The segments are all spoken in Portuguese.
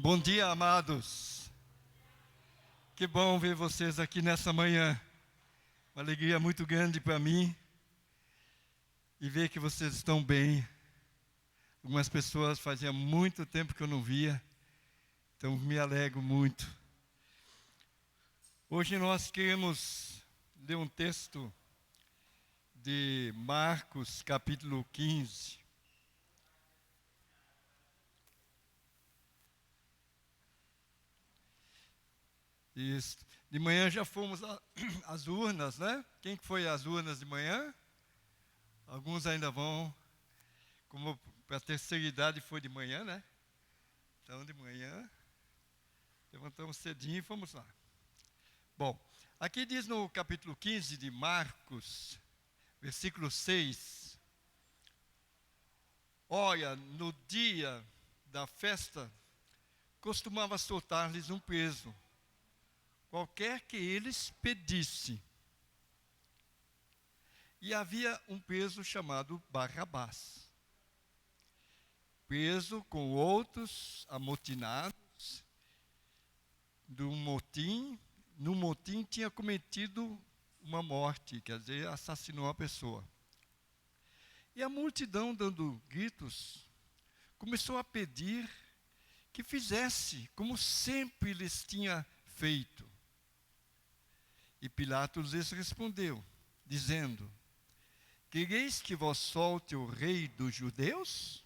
Bom dia, amados. Que bom ver vocês aqui nessa manhã. Uma alegria muito grande para mim e ver que vocês estão bem. Algumas pessoas fazia muito tempo que eu não via, então me alegro muito. Hoje nós queremos ler um texto de Marcos, capítulo 15. Isso. De manhã já fomos às urnas, né? Quem que foi às urnas de manhã? Alguns ainda vão. Como para a terceira idade foi de manhã, né? Então, de manhã, levantamos cedinho e fomos lá. Bom, aqui diz no capítulo 15 de Marcos, versículo 6. Olha, no dia da festa, costumava soltar-lhes um preso, qualquer que eles pedissem. E havia um preso chamado Barrabás, preso com outros amotinados do motim. No motim tinha cometido uma morte, quer dizer, assassinou a pessoa. E a multidão, dando gritos, começou a pedir que fizesse como sempre lhes tinha feito. E Pilatos lhes respondeu, dizendo: quereis que vos solte o rei dos judeus?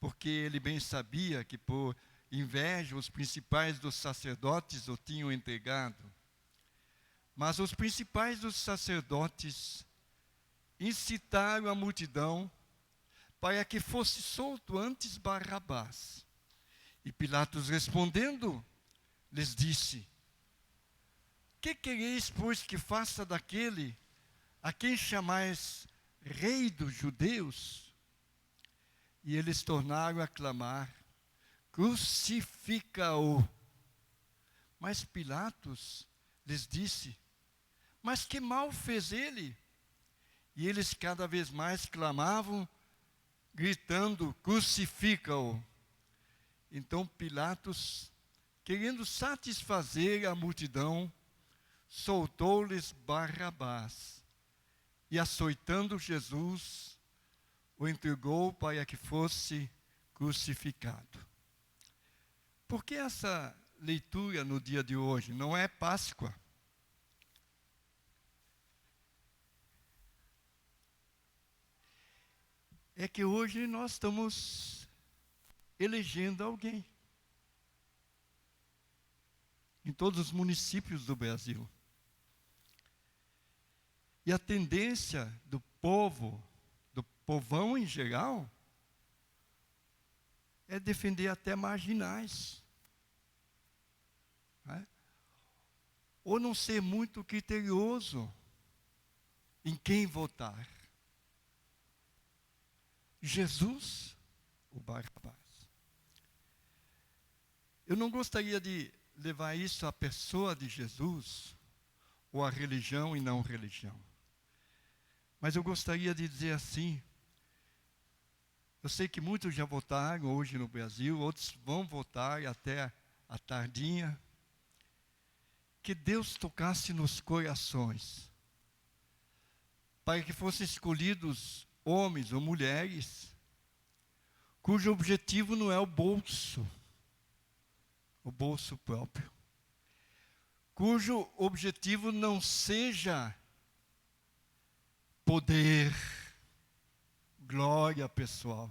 Porque ele bem sabia que por inveja os principais dos sacerdotes o tinham entregado. Mas os principais dos sacerdotes incitaram a multidão para que fosse solto antes Barrabás. E Pilatos respondendo, lhes disse: que quereis, pois, que faça daquele a quem chamais rei dos judeus? E eles tornaram a clamar: crucifica-o. Mas Pilatos lhes disse: mas que mal fez ele? E eles cada vez mais clamavam, gritando: crucifica-o. Então Pilatos, querendo satisfazer a multidão, soltou-lhes Barrabás. E açoitando Jesus, o entregou para que fosse crucificado. Por que essa leitura no dia de hoje? Não é Páscoa. É que hoje nós estamos elegendo alguém em todos os municípios do Brasil. E a tendência do povo, do povão em geral, é defender até marginais. Né? Ou não ser muito criterioso em quem votar. Jesus ou Barrabás? Eu não gostaria de levar isso à pessoa de Jesus, ou à religião e não religião. Mas eu gostaria de dizer assim, eu sei que muitos já votaram hoje no Brasil, outros vão votar até a tardinha, que Deus tocasse nos corações, para que fossem escolhidos homens ou mulheres, cujo objetivo não é o bolso próprio, cujo objetivo não seja poder, glória pessoal,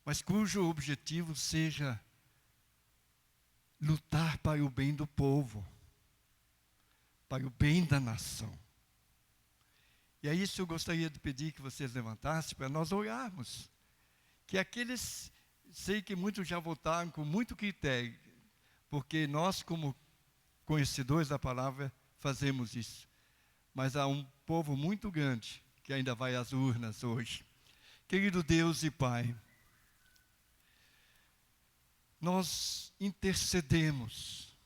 mas cujo objetivo seja lutar para o bem do povo, para o bem da nação. E é isso que eu gostaria de pedir que vocês levantassem para nós orarmos. Que aqueles, sei que muitos já votaram com muito critério, porque nós, como conhecedores da palavra, fazemos isso. Mas há um povo muito grande que ainda vai às urnas hoje. Querido Deus e Pai, nós intercedemos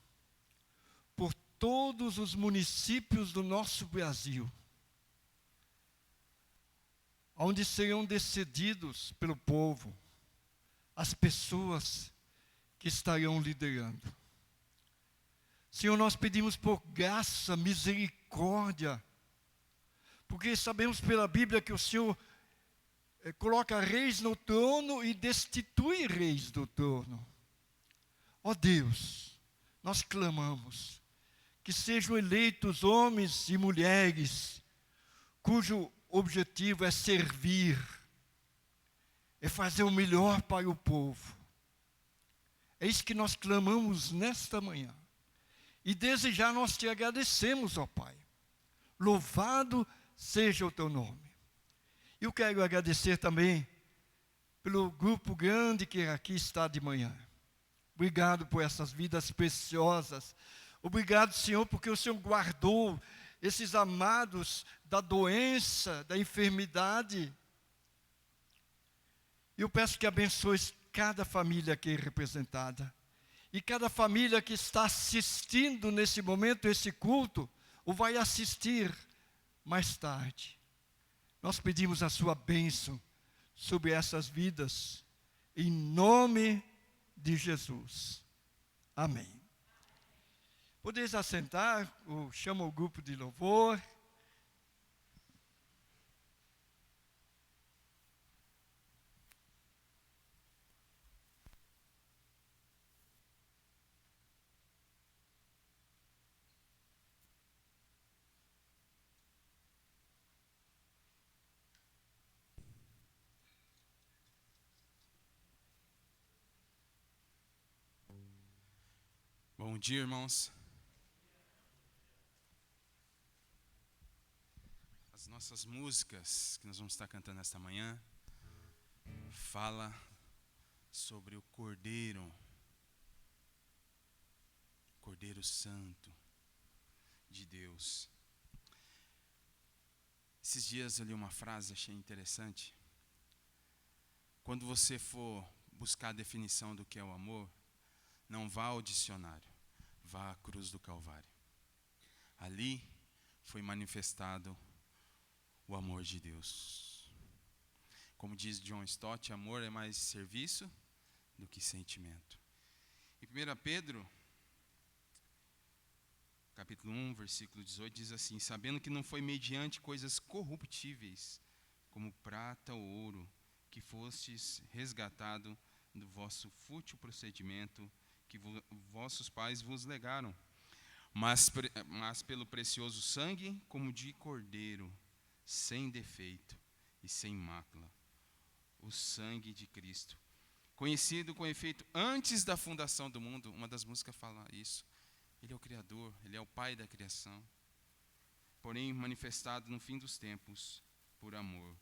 por todos os municípios do nosso Brasil, onde serão decididos pelo povo as pessoas que estarão liderando. Senhor, nós pedimos por graça, misericórdia, porque sabemos pela Bíblia que o Senhor coloca reis no trono e destitui reis do trono. Ó Deus, nós clamamos que sejam eleitos homens e mulheres cujo objetivo é servir, é fazer o melhor para o povo. É isso que nós clamamos nesta manhã. E desde já nós te agradecemos, ó Pai. Louvado seja o teu nome. Eu quero agradecer também pelo grupo grande que aqui está de manhã. Obrigado por essas vidas preciosas. Obrigado, Senhor, porque o Senhor guardou esses amados da doença, da enfermidade. Eu peço que abençoes cada família aqui representada. E cada família que está assistindo nesse momento esse culto, ou vai assistir mais tarde. Nós pedimos a sua bênção sobre essas vidas, em nome de Jesus. Amém. Podeis assentar, chama o grupo de louvor. Bom dia, irmãos. As nossas músicas que nós vamos estar cantando esta manhã fala sobre o Cordeiro Santo de Deus. Esses dias eu li uma frase, achei interessante. Quando você for buscar a definição do que é o amor, não vá ao dicionário, vá à cruz do Calvário. Ali foi manifestado o amor de Deus. Como diz John Stott, amor é mais serviço do que sentimento. Em 1 Pedro, capítulo 1, versículo 18, diz assim: sabendo que não foi mediante coisas corruptíveis, como prata ou ouro, que fostes resgatado do vosso fútil procedimento que vossos pais vos legaram, mas pelo precioso sangue, como de cordeiro, sem defeito e sem mácula, o sangue de Cristo, conhecido com efeito antes da fundação do mundo. Uma das músicas fala isso. Ele é o Criador, Ele é o Pai da criação, porém manifestado no fim dos tempos, por amor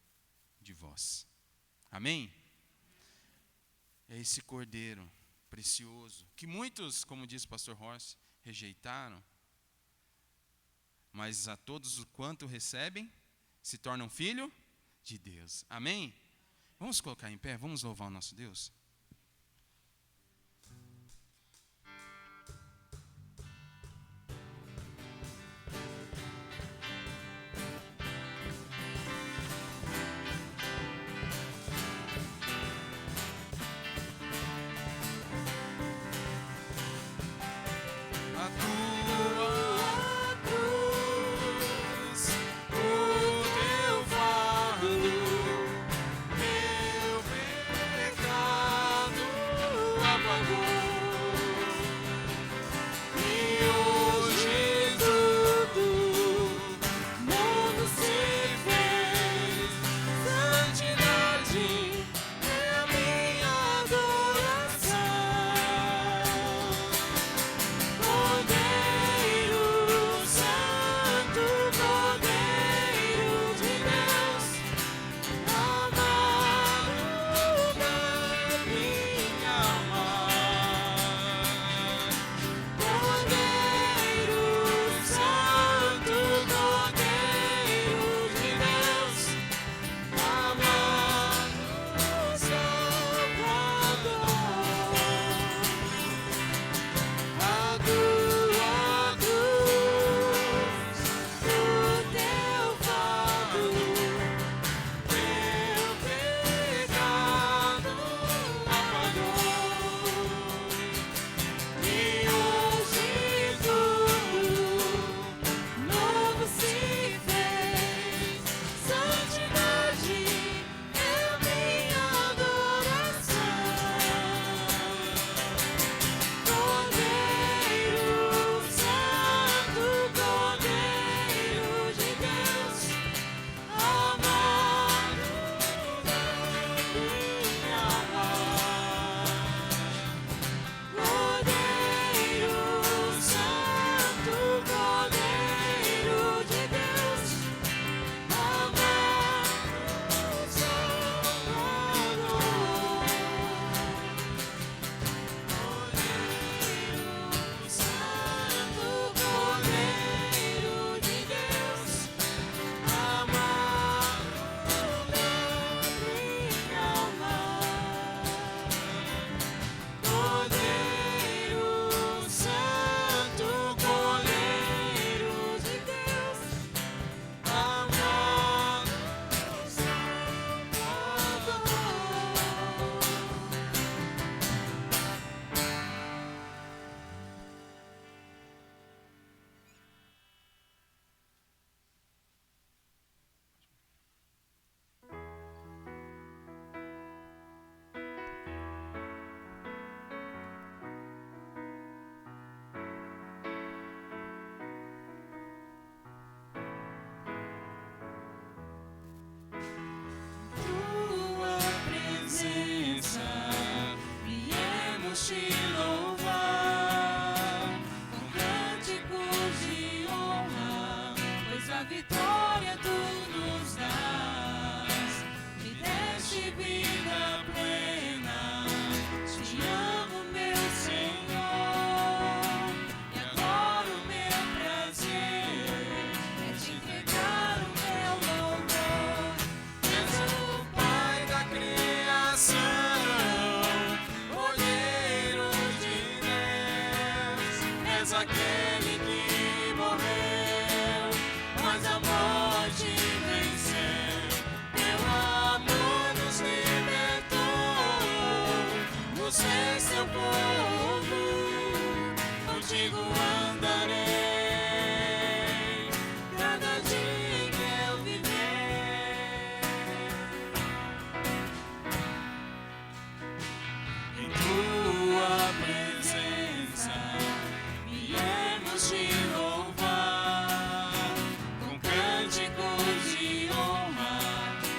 de vós. Amém? É esse Cordeiro precioso, que muitos, como diz o pastor Horst, rejeitaram, mas a todos quanto recebem, se tornam filho de Deus. Amém? Vamos colocar em pé, vamos louvar o nosso Deus? Meu pecado plena. Te amo, meu Senhor, e agora o meu prazer é te entregar o meu louvor. És o Pai da criação, olheiro de Deus. És aquele que morreu, mas a morte venceu. Teu amor nos libertou, nos fez teu povo. Contigo andarei, cada dia que eu viver. Em tua presença viemos te louvar com cânticos de honra,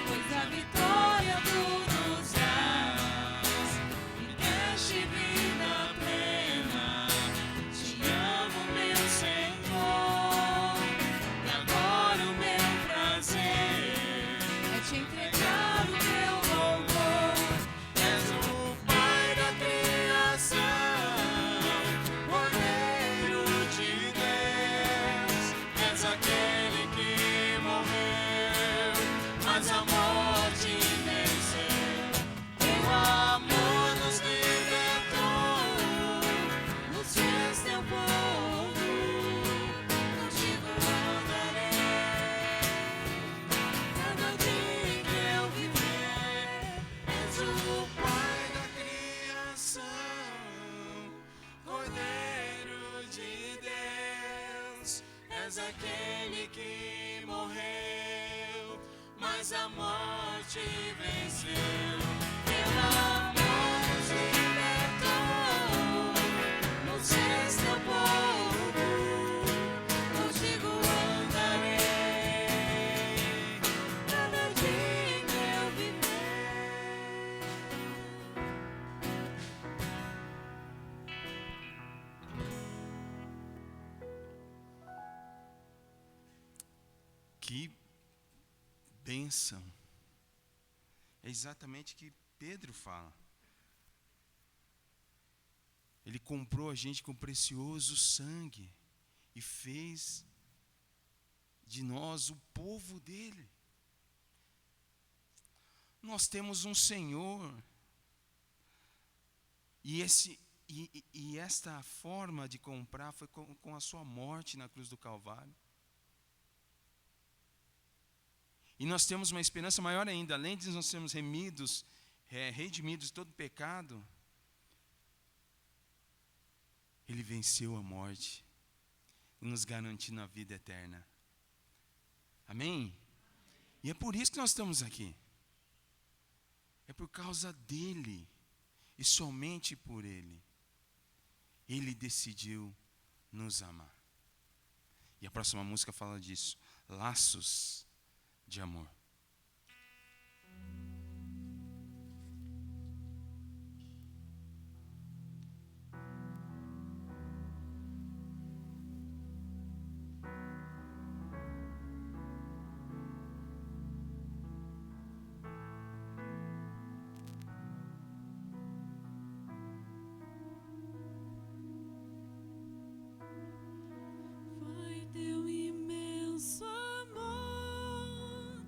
pois a vitória tu nos dás. Me deste vida plena. Te amo, meu Senhor, e agora o meu prazer é te entregar o teu louvor. És o Pai da criação, olheiro de Deus. És aquele que morreu, mas a morte venceu. Teu amor nos libertou, nos fez teu povo. Contigo andarei, cada dia que eu viver. És o Pai da criação, Cordeiro de Deus. És aquele que morreu, mas a morte venceu. Teu amor nos libertou, nos fez teu povo. Contigo andarei, cada dia que eu viver. Que bênção! É exatamente o que Pedro fala. Ele comprou a gente com precioso sangue e fez de nós o povo dele. Nós temos um Senhor, e esta forma de comprar foi com a sua morte na cruz do Calvário. E nós temos uma esperança maior ainda, além de nós sermos redimidos de todo pecado, Ele venceu a morte, nos garantindo a vida eterna. Amém? E é por isso que nós estamos aqui. É por causa dEle, e somente por Ele. Ele decidiu nos amar. E a próxima música fala disso, laços de amor. Foi teu imenso amor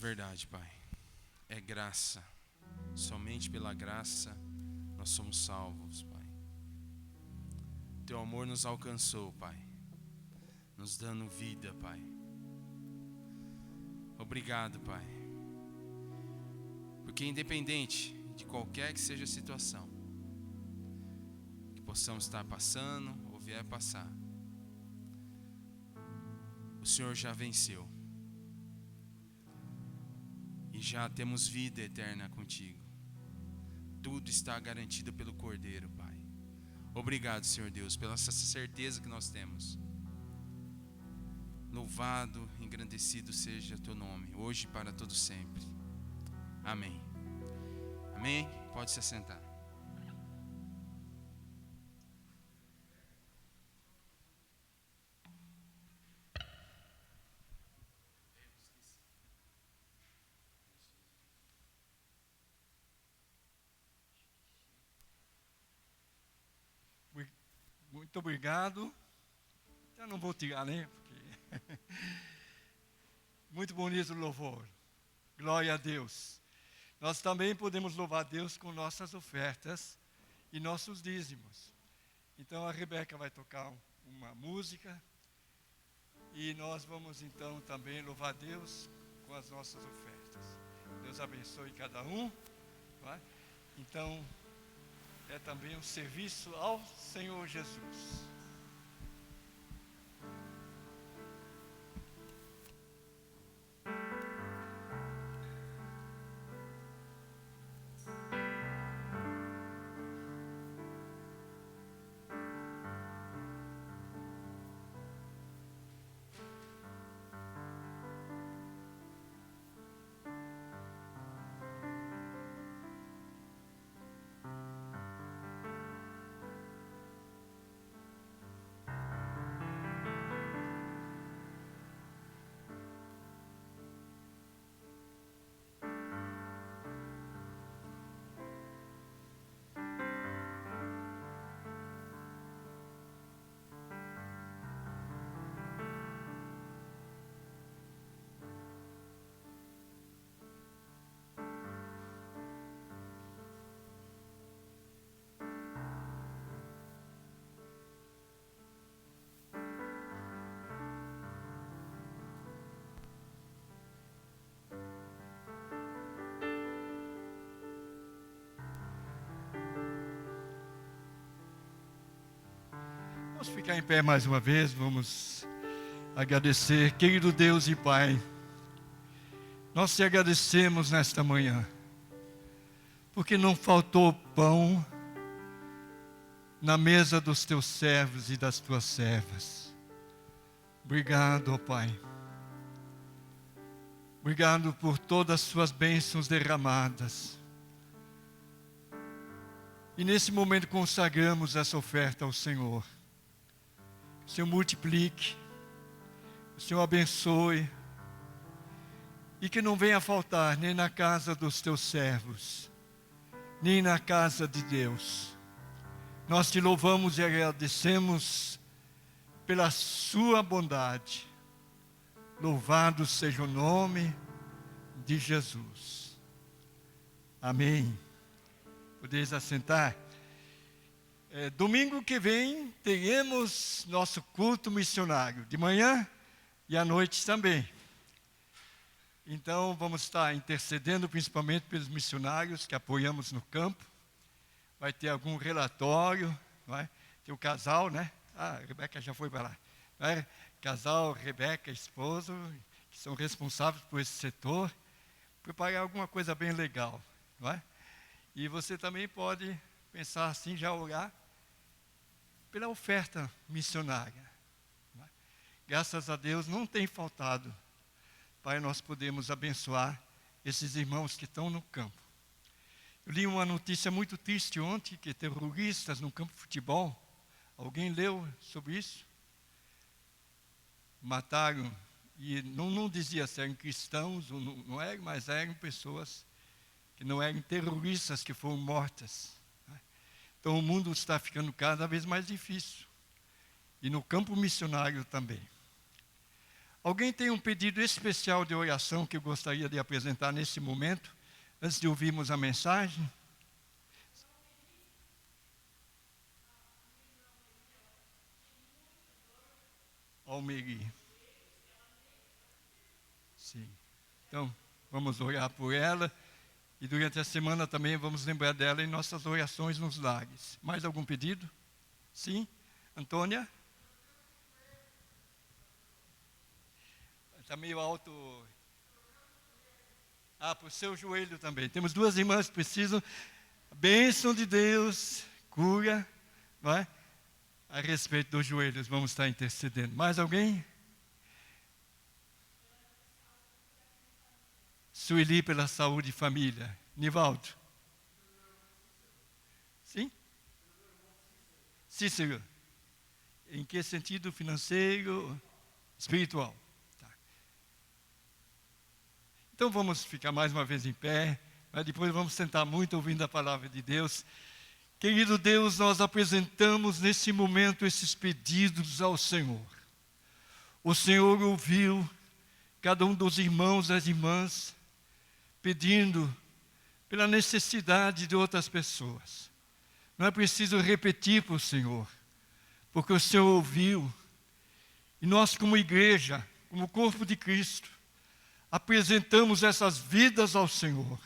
verdade, Pai. É graça. Somente pela graça nós somos salvos, Pai. Teu amor nos alcançou, Pai, nos dando vida, Pai. Obrigado, Pai. Porque independente de qualquer que seja a situação que possamos estar passando ou vier passar, o Senhor já venceu. E já temos vida eterna contigo. Tudo está garantido pelo Cordeiro, Pai. Obrigado, Senhor Deus, pela essa certeza que nós temos. Louvado, engrandecido seja o teu nome, hoje e para todo sempre. Amém. Amém? Pode se assentar. Muito obrigado. Eu não vou tirar, né? Porque muito bonito o louvor. Glória a Deus. Nós também podemos louvar a Deus com nossas ofertas e nossos dízimos. Então a Rebeca vai tocar uma música e nós vamos então também louvar a Deus com as nossas ofertas. Deus abençoe cada um. Não é? Então é também um serviço ao Senhor Jesus. Vamos ficar em pé mais uma vez, vamos agradecer, querido Deus e Pai. Nós te agradecemos nesta manhã, porque não faltou pão na mesa dos teus servos e das tuas servas. Obrigado, ó Pai. Obrigado por todas as suas bênçãos derramadas. E nesse momento consagramos essa oferta ao Senhor. O Senhor multiplique, o Senhor abençoe, e que não venha faltar nem na casa dos teus servos, nem na casa de Deus. Nós te louvamos e agradecemos pela sua bondade. Louvado seja o nome de Jesus. Amém. Podeis assentar. Domingo que vem teremos nosso culto missionário, de manhã e à noite também. Então vamos estar intercedendo principalmente pelos missionários que apoiamos no campo. Vai ter algum relatório, não é? Tem o casal, né? A Rebeca já foi para lá. Não é? Casal, Rebeca, esposo, que são responsáveis por esse setor, preparar alguma coisa bem legal, não é? E você também pode pensar assim, já orar pela oferta missionária. Não é? Graças a Deus não tem faltado para nós podermos abençoar esses irmãos que estão no campo. Eu li uma notícia muito triste ontem, que terroristas no campo de futebol, alguém leu sobre isso? Mataram, e não dizia se eram cristãos ou não eram, mas eram pessoas que não eram terroristas que foram mortas. Então o mundo está ficando cada vez mais difícil. E no campo missionário também. Alguém tem um pedido especial de oração que eu gostaria de apresentar nesse momento, antes de ouvirmos a mensagem? Almeri. Sim. Então, vamos orar por ela. E durante a semana também vamos lembrar dela em nossas orações nos lares. Mais algum pedido? Sim? Antônia? Está meio alto. Para o seu joelho também. Temos duas irmãs que precisam. A bênção de Deus, cura, não é? A respeito dos joelhos, vamos estar intercedendo. Mais alguém? Sueli pela saúde e família. Nivaldo? Sim? Cícero? Em que sentido? Financeiro? Espiritual? Tá. Então vamos ficar mais uma vez em pé, mas depois vamos sentar muito ouvindo a palavra de Deus. Querido Deus, nós apresentamos nesse momento esses pedidos ao Senhor. O Senhor ouviu cada um dos irmãos e das irmãs pedindo pela necessidade de outras pessoas. Não é preciso repetir para o Senhor, porque o Senhor ouviu. E nós, como igreja, como corpo de Cristo, apresentamos essas vidas ao Senhor,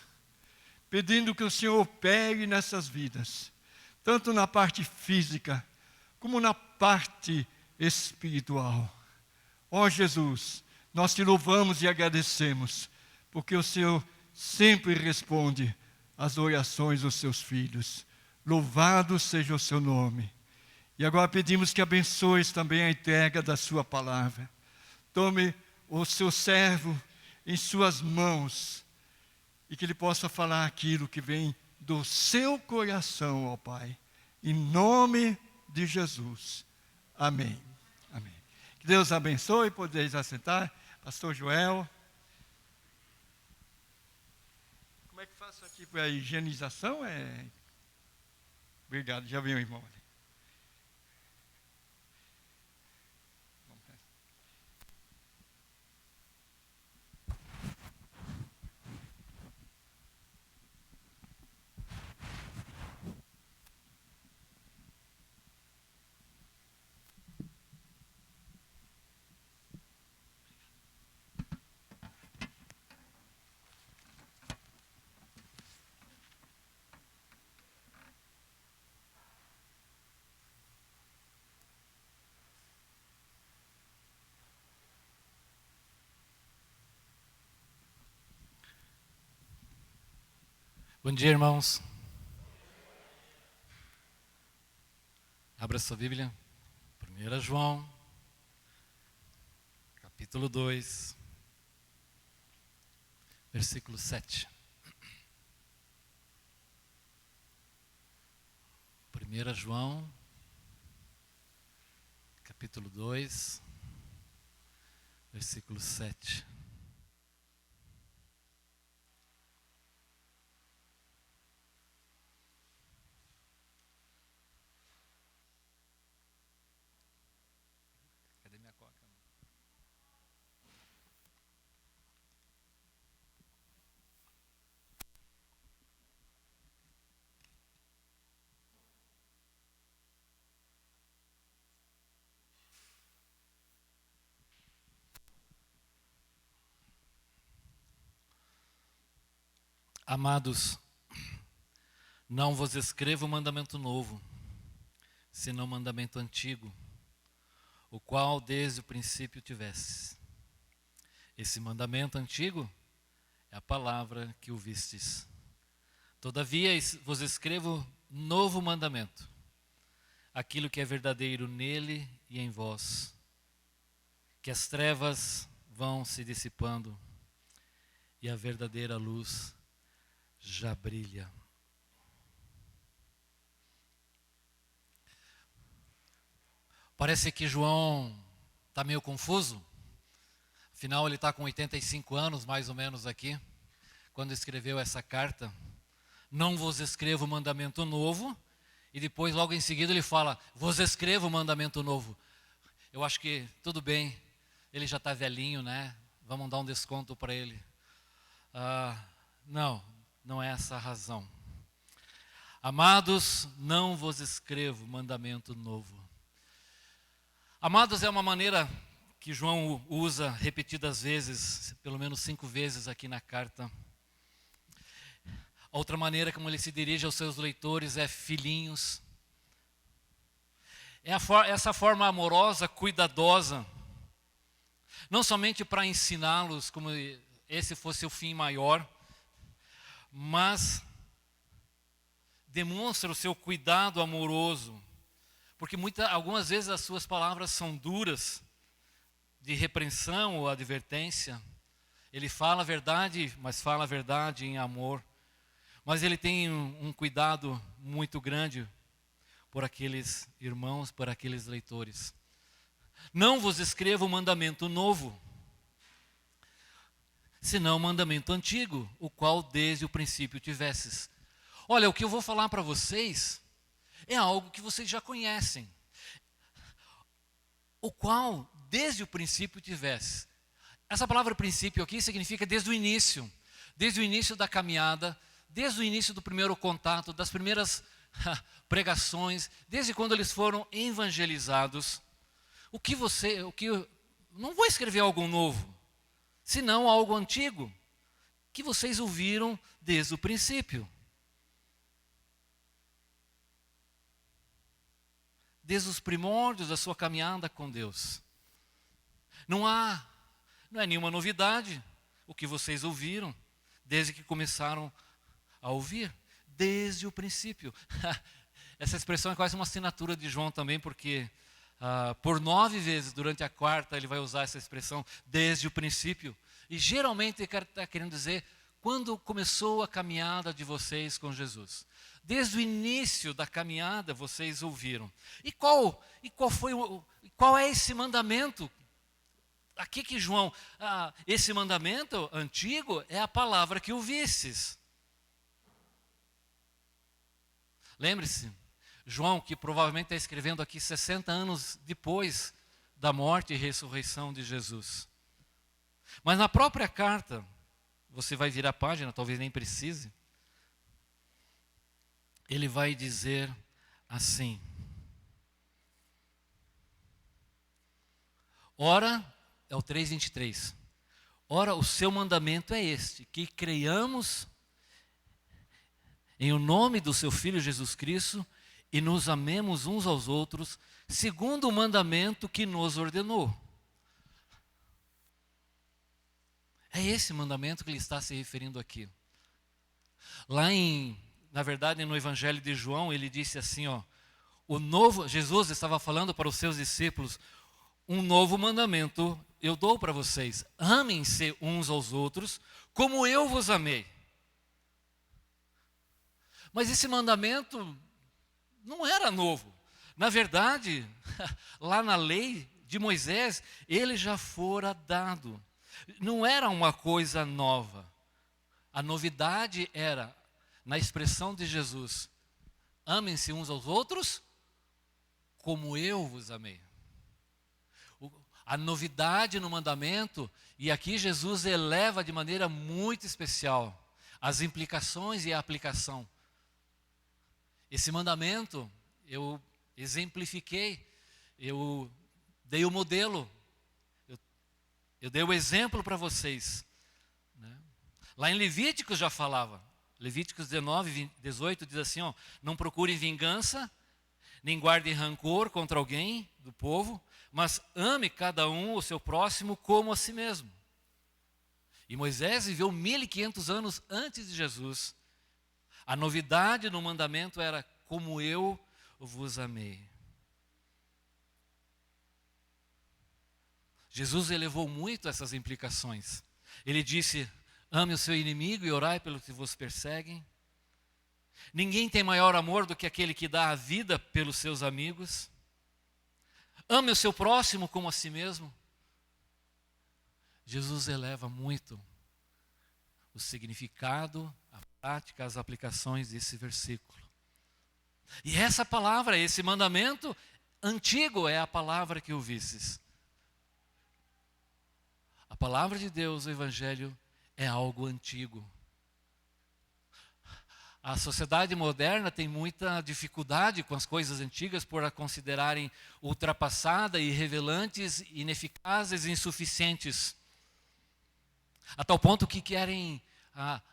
pedindo que o Senhor opere nessas vidas, tanto na parte física, como na parte espiritual. Ó Jesus, nós te louvamos e agradecemos, porque o Senhor sempre responde às orações dos seus filhos. Louvado seja o seu nome. E agora pedimos que abençoes também a entrega da sua palavra. Tome o seu servo em suas mãos e que ele possa falar aquilo que vem do seu coração, ó Pai. Em nome de Jesus. Amém. Amém. Que Deus abençoe. Podeis assentar. Pastor Joel. Como é que faço aqui para a higienização? Obrigado, já veio o irmão ali. Bom dia, irmãos. Abra sua Bíblia. 1 João, capítulo 2, versículo 7. 1 João, capítulo 2, versículo 7. Cadê minha coca? Amados, não vos escrevo mandamento novo, senão mandamento antigo, o qual desde o princípio tivesses. Esse mandamento antigo é a palavra que ouvistes. Todavia vos escrevo novo mandamento, aquilo que é verdadeiro nele e em vós, que as trevas vão se dissipando e a verdadeira luz já brilha. Parece que João está meio confuso. Afinal, ele está com 85 anos, mais ou menos aqui, quando escreveu essa carta. Não vos escrevo mandamento novo. E depois, logo em seguida, ele fala, vos escrevo mandamento novo. Eu acho que tudo bem ele já está velhinho, né? Vamos dar um desconto para ele. Não é essa a razão. Amados, não vos escrevo mandamento novo. Amados é uma maneira que João usa repetidas vezes, pelo menos 5 vezes aqui na carta. A outra maneira como ele se dirige aos seus leitores é filhinhos. Essa forma amorosa, cuidadosa, não somente para ensiná-los como esse fosse o fim maior, mas demonstra o seu cuidado amoroso, porque algumas vezes as suas palavras são duras, de repreensão ou advertência. Ele fala a verdade, mas fala a verdade em amor. Mas ele tem um cuidado muito grande por aqueles irmãos, por aqueles leitores. Não vos escrevo mandamento novo, senão mandamento antigo, o qual desde o princípio tivesses. Olha, o que eu vou falar para vocês é algo que vocês já conhecem, o qual desde o princípio tivesse. Essa palavra princípio aqui significa desde o início da caminhada, desde o início do primeiro contato, das primeiras pregações, desde quando eles foram evangelizados. Não vou escrever algo novo, senão algo antigo, que vocês ouviram desde o princípio. Desde os primórdios da sua caminhada com Deus. Não é nenhuma novidade o que vocês ouviram, desde que começaram a ouvir, desde o princípio. Essa expressão é quase uma assinatura de João também, porque por 9 vezes durante a quarta ele vai usar essa expressão, desde o princípio. E geralmente ele está querendo dizer, quando começou a caminhada de vocês com Jesus. Desde o início da caminhada vocês ouviram. E qual é esse mandamento? Aqui que João, esse mandamento antigo é a palavra que ouvistes. Lembre-se, João, que provavelmente está escrevendo aqui 60 anos depois da morte e ressurreição de Jesus. Mas na própria carta, você vai virar a página, talvez nem precise, ele vai dizer assim: ora, é o 3:23, ora o seu mandamento é este, que creiamos em o nome do seu Filho Jesus Cristo e nos amemos uns aos outros, segundo o mandamento que nos ordenou. É esse mandamento que ele está se referindo aqui. Na verdade, no Evangelho de João, ele disse assim, Jesus estava falando para os seus discípulos, um novo mandamento eu dou para vocês, amem-se uns aos outros, como eu vos amei. Mas esse mandamento não era novo. Na verdade, lá na lei de Moisés, ele já fora dado. Não era uma coisa nova. A novidade era, na expressão de Jesus, amem-se uns aos outros como eu vos amei. A novidade no mandamento, e aqui Jesus eleva de maneira muito especial as implicações e a aplicação. Esse mandamento eu exemplifiquei, eu dei o modelo, eu dei o exemplo para vocês. Né? Lá em Levíticos já falava, Levíticos 19:18 diz assim, não procure vingança, nem guarde rancor contra alguém do povo, mas ame cada um o seu próximo como a si mesmo. E Moisés viveu 1500 anos antes de Jesus. A novidade no mandamento era como eu vos amei. Jesus elevou muito essas implicações. Ele disse, ame o seu inimigo e orai pelos que vos perseguem. Ninguém tem maior amor do que aquele que dá a vida pelos seus amigos. Ame o seu próximo como a si mesmo. Jesus eleva muito o significado, a prática, as aplicações desse versículo. E essa palavra, esse mandamento antigo é a palavra que ouvistes. A palavra de Deus, o Evangelho, é algo antigo. A sociedade moderna tem muita dificuldade com as coisas antigas por a considerarem ultrapassadas, irrelevantes, ineficazes e insuficientes. A tal ponto que querem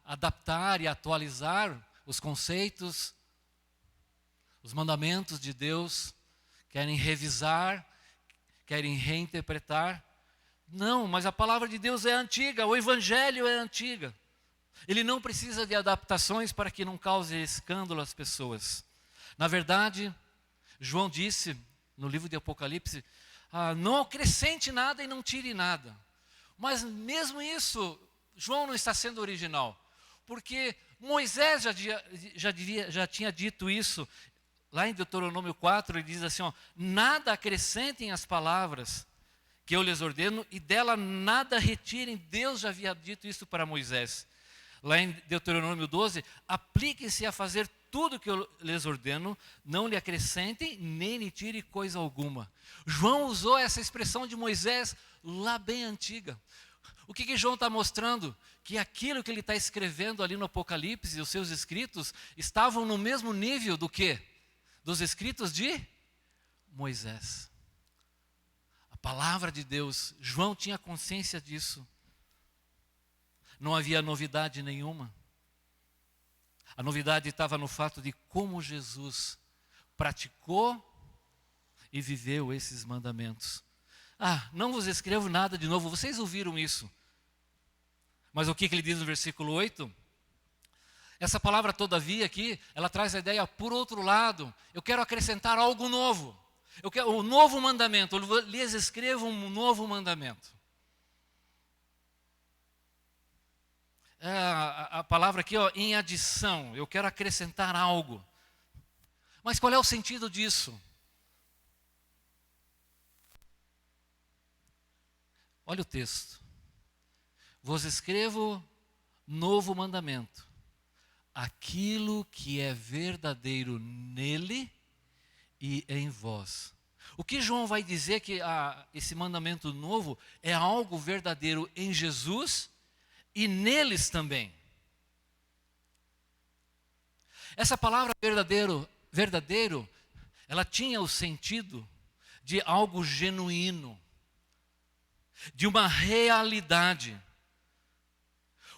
adaptar e atualizar os conceitos, os mandamentos de Deus, querem revisar, querem reinterpretar. Não, mas a palavra de Deus é antiga, o Evangelho é antiga. Ele não precisa de adaptações para que não cause escândalo às pessoas. Na verdade, João disse no livro de Apocalipse, não acrescente nada e não tire nada. Mas mesmo isso, João não está sendo original. Porque Moisés já tinha dito isso. Lá em Deuteronômio 4, ele diz assim, nada acrescentem as palavras que eu lhes ordeno e dela nada retirem. Deus já havia dito isso para Moisés. Lá em Deuteronômio 12, apliquem-se a fazer tudo que eu lhes ordeno, não lhe acrescentem, nem lhe tire coisa alguma. João usou essa expressão de Moisés lá bem antiga. O que João está mostrando? Que aquilo que ele está escrevendo ali no Apocalipse, os seus escritos, estavam no mesmo nível do quê? Dos escritos de Moisés. A palavra de Deus, João tinha consciência disso. Não havia novidade nenhuma. A novidade estava no fato de como Jesus praticou e viveu esses mandamentos. Não vos escrevo nada de novo, vocês ouviram isso. Mas o que ele diz no versículo 8? Essa palavra todavia aqui, ela traz a ideia, por outro lado, eu quero acrescentar algo novo. Eu quero um novo mandamento, eu lhes escrevo um novo mandamento. A palavra aqui, em adição, eu quero acrescentar algo. Mas qual é o sentido disso? Olha o texto. Vos escrevo novo mandamento. Aquilo que é verdadeiro nele e em vós. O que João vai dizer que esse mandamento novo é algo verdadeiro em Jesus e neles também. Essa palavra verdadeiro, ela tinha o sentido de algo genuíno, de uma realidade.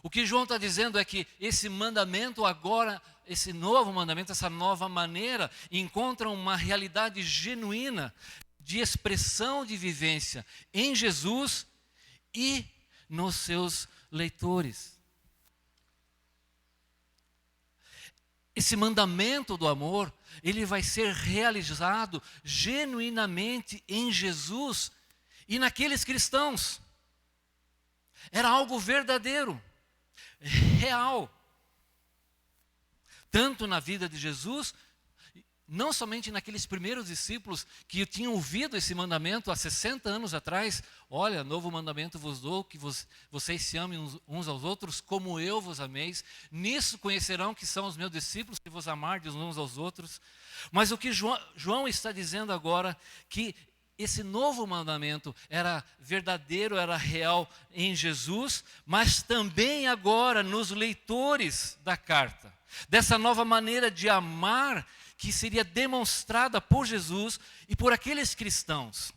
O que João está dizendo é que esse mandamento agora, esse novo mandamento, essa nova maneira, encontra uma realidade genuína de expressão de vivência em Jesus e nos seus leitores. Esse mandamento do amor, ele vai ser realizado genuinamente em Jesus e naqueles cristãos. Era algo verdadeiro, real. Tanto na vida de Jesus, não somente naqueles primeiros discípulos que tinham ouvido esse mandamento há 60 anos atrás. Olha, novo mandamento vos dou, que vocês se amem uns aos outros como eu vos ameis. Nisso conhecerão que são os meus discípulos, se vos amardes uns aos outros. Mas o que João está dizendo agora, que esse novo mandamento era verdadeiro, era real em Jesus, mas também agora nos leitores da carta. Dessa nova maneira de amar que seria demonstrada por Jesus e por aqueles cristãos.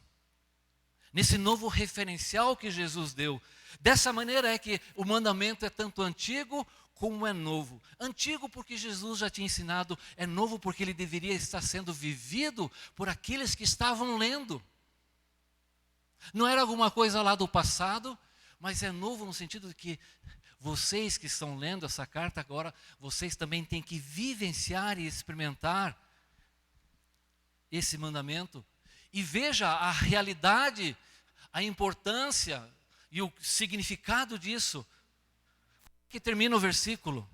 Nesse novo referencial que Jesus deu. Dessa maneira é que o mandamento é tanto antigo como é novo. Antigo porque Jesus já tinha ensinado, é novo porque ele deveria estar sendo vivido por aqueles que estavam lendo. Não era alguma coisa lá do passado, mas é novo no sentido de que vocês que estão lendo essa carta agora, vocês também têm que vivenciar e experimentar esse mandamento. E veja a realidade, a importância e o significado disso. Que termina o versículo.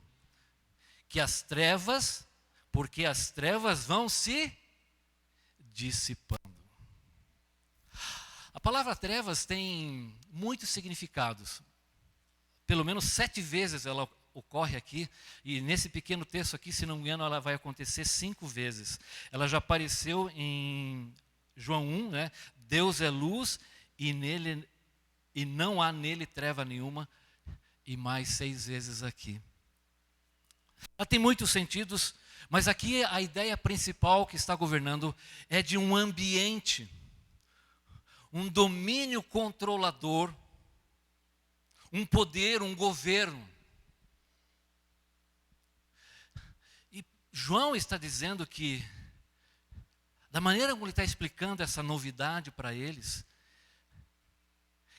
Que as trevas, porque as trevas vão se dissipando. A palavra trevas tem muitos significados. Pelo menos 7 vezes ela ocorre aqui. E nesse pequeno texto aqui, se não me engano, ela vai acontecer 5 vezes. Ela já apareceu em João 1, né? Deus é luz e nele e não há nele treva nenhuma, e mais 6 vezes aqui. Ela tem muitos sentidos, mas aqui a ideia principal que está governando é de um ambiente, um domínio controlador, um poder, um governo. E João está dizendo que, da maneira como ele está explicando essa novidade para eles,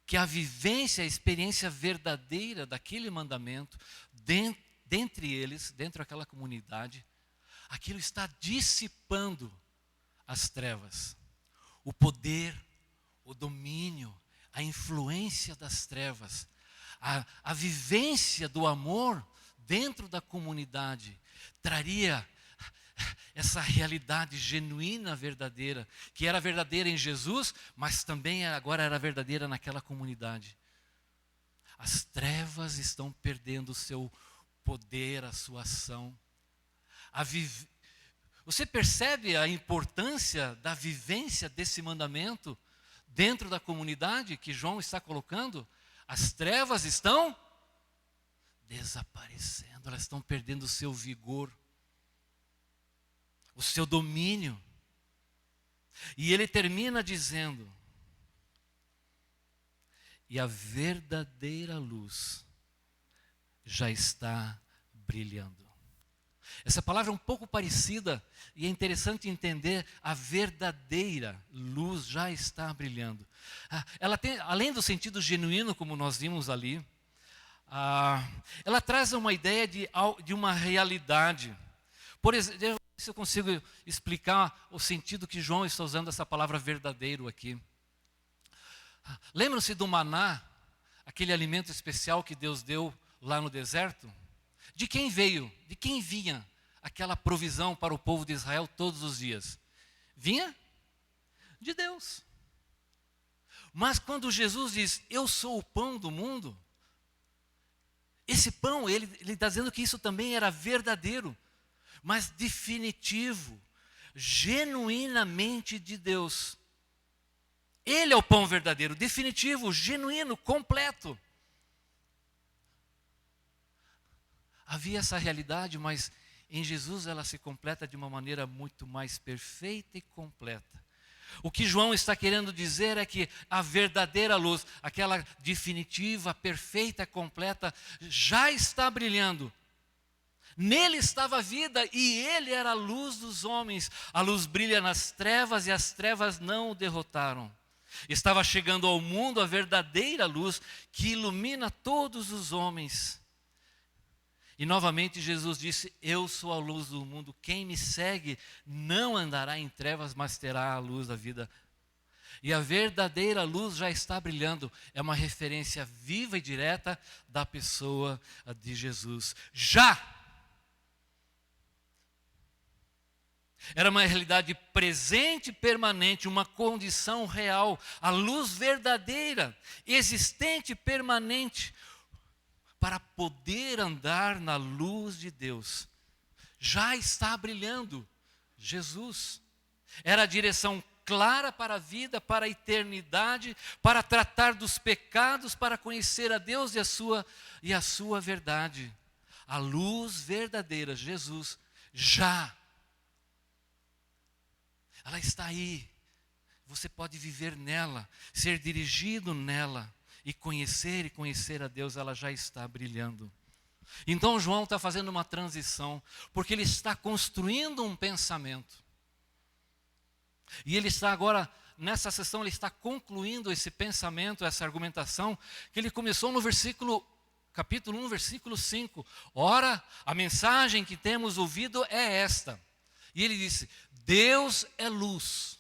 que a vivência, a experiência verdadeira daquele mandamento, dentre eles, dentro daquela comunidade, aquilo está dissipando as trevas, o poder, o domínio, a influência das trevas, a vivência do amor dentro da comunidade traria essa realidade genuína, verdadeira, que era verdadeira em Jesus, mas também agora era verdadeira naquela comunidade. As trevas estão perdendo o seu poder, a sua ação. Você percebe a importância da vivência desse mandamento dentro da comunidade que João está colocando? As trevas estão desaparecendo, elas estão perdendo o seu vigor, o seu domínio. E ele termina dizendo: e a verdadeira luz já está brilhando. Essa palavra é um pouco parecida e é interessante entender: a verdadeira luz já está brilhando. Ela tem, além do sentido genuíno, como nós vimos ali, ela traz uma ideia de uma realidade. Por exemplo, se eu consigo explicar o sentido que João está usando essa palavra verdadeiro aqui. Lembram-se do maná, aquele alimento especial que Deus deu lá no deserto? De quem veio? De quem vinha aquela provisão para o povo de Israel todos os dias? Vinha de Deus. Mas quando Jesus diz: eu sou o pão do mundo, esse pão, ele está dizendo que isso também era verdadeiro, mas definitivo, genuinamente de Deus. Ele é o pão verdadeiro, definitivo, genuíno, completo. Havia essa realidade, mas em Jesus ela se completa de uma maneira muito mais perfeita e completa. O que João está querendo dizer é que a verdadeira luz, aquela definitiva, perfeita, completa, já está brilhando. Nele estava a vida e ele era a luz dos homens. A luz brilha nas trevas e as trevas não o derrotaram. Estava chegando ao mundo a verdadeira luz que ilumina todos os homens. E novamente Jesus disse: eu sou a luz do mundo, quem me segue não andará em trevas, mas terá a luz da vida. E a verdadeira luz já está brilhando, é uma referência viva e direta da pessoa de Jesus. Já! Era uma realidade presente e permanente, uma condição real, a luz verdadeira, existente e permanente, para poder andar na luz de Deus. Já está brilhando Jesus. Era a direção clara para a vida, para a eternidade, para tratar dos pecados, para conhecer a Deus e a sua verdade. A luz verdadeira, Jesus, já. Ela está aí. Você pode viver nela, ser dirigido nela. E conhecer a Deus, ela já está brilhando. Então João está fazendo uma transição, porque ele está construindo um pensamento. E ele está agora, nessa sessão, ele está concluindo esse pensamento, essa argumentação, que ele começou no capítulo 1, versículo 5. Ora, a mensagem que temos ouvido é esta. E ele disse: Deus é luz,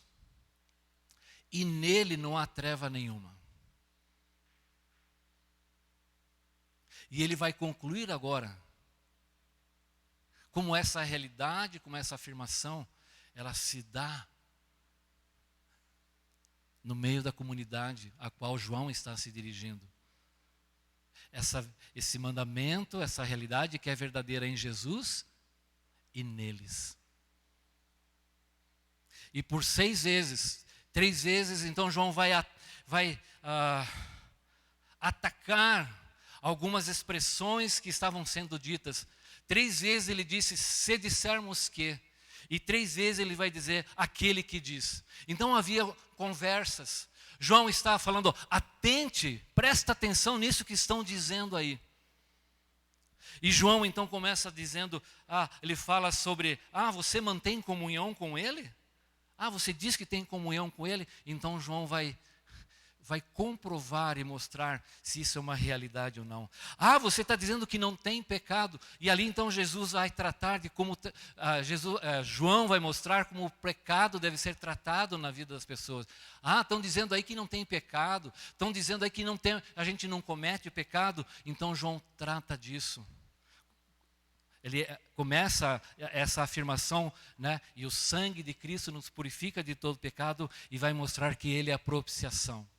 e nele não há treva nenhuma. E ele vai concluir agora como essa realidade, como essa afirmação, ela se dá no meio da comunidade a qual João está se dirigindo. Esse mandamento, essa realidade que é verdadeira em Jesus e neles. E por 6 vezes, 3 vezes, então João vai marcar algumas expressões que estavam sendo ditas. 3 vezes ele disse, se dissermos que. E 3 vezes ele vai dizer, aquele que diz. Então havia conversas. João está falando, atente, presta atenção nisso que estão dizendo aí. E João então começa dizendo, ele fala sobre, você mantém comunhão com ele? Você diz que tem comunhão com ele? Então João vai comprovar e mostrar se isso é uma realidade ou não. Você está dizendo que não tem pecado. E ali então Jesus vai tratar de como, João vai mostrar como o pecado deve ser tratado na vida das pessoas. Estão dizendo aí que não tem pecado. Estão dizendo aí que a gente não comete pecado. Então João trata disso. Ele começa essa afirmação, né? E o sangue de Cristo nos purifica de todo pecado e vai mostrar que Ele é a propiciação.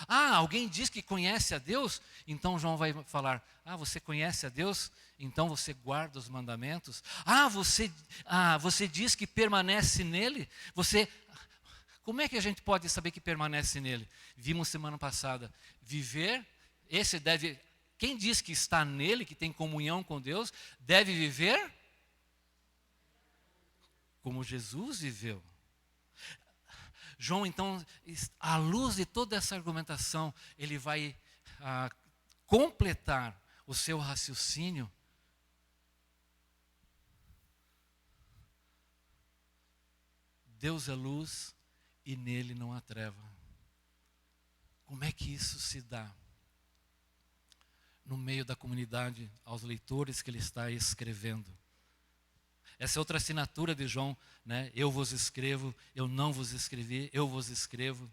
Alguém diz que conhece a Deus? Então João vai falar, você conhece a Deus? Então você guarda os mandamentos? Você diz que permanece nele? Como é que a gente pode saber que permanece nele? Vimos semana passada, quem diz que está nele, que tem comunhão com Deus, deve viver como Jesus viveu. João, então, à luz de toda essa argumentação, ele vai completar o seu raciocínio. Deus é luz e nele não há treva. Como é que isso se dá? No meio da comunidade, aos leitores que ele está escrevendo. Essa é outra assinatura de João, né? Eu vos escrevo, eu não vos escrevi, eu vos escrevo.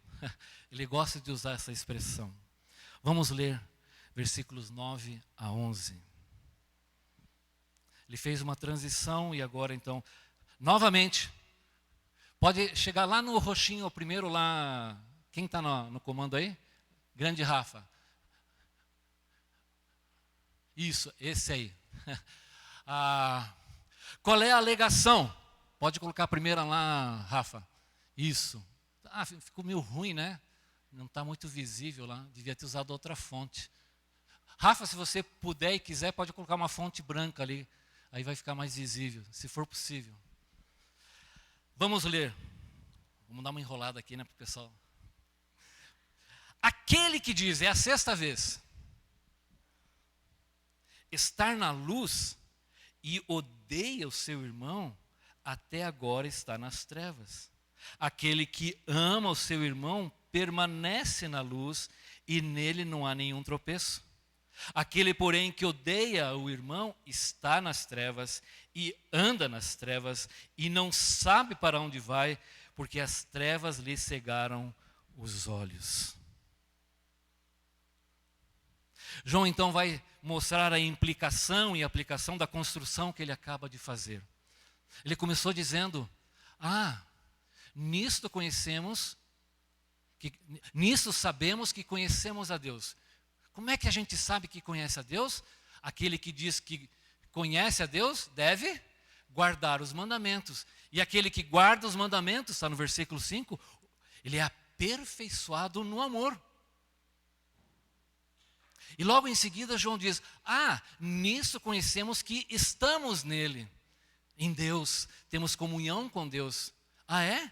Ele gosta de usar essa expressão. Vamos ler versículos 9 a 11. Ele fez uma transição e agora então, novamente, pode chegar lá no roxinho, o primeiro lá, quem está no comando aí? Grande Rafa. Isso, esse aí. Qual é a alegação? Pode colocar a primeira lá, Rafa. Isso. Ficou meio ruim, né? Não está muito visível lá. Devia ter usado outra fonte. Rafa, se você puder e quiser, pode colocar uma fonte branca ali. Aí vai ficar mais visível, se for possível. Vamos ler. Vamos dar uma enrolada aqui, né, para o pessoal. Aquele que diz, é a 6ª vez, estar na luz e odeia o seu irmão, até agora está nas trevas. Aquele que ama o seu irmão permanece na luz e nele não há nenhum tropeço. Aquele, porém, que odeia o irmão está nas trevas e anda nas trevas e não sabe para onde vai, porque as trevas lhe cegaram os olhos. João então vai mostrar a implicação e aplicação da construção que ele acaba de fazer. Ele começou dizendo, nisto sabemos que conhecemos a Deus. Como é que a gente sabe que conhece a Deus? Aquele que diz que conhece a Deus deve guardar os mandamentos. E aquele que guarda os mandamentos, está no versículo 5, ele é aperfeiçoado no amor. E logo em seguida João diz, nisso conhecemos que estamos nele, em Deus, temos comunhão com Deus. É?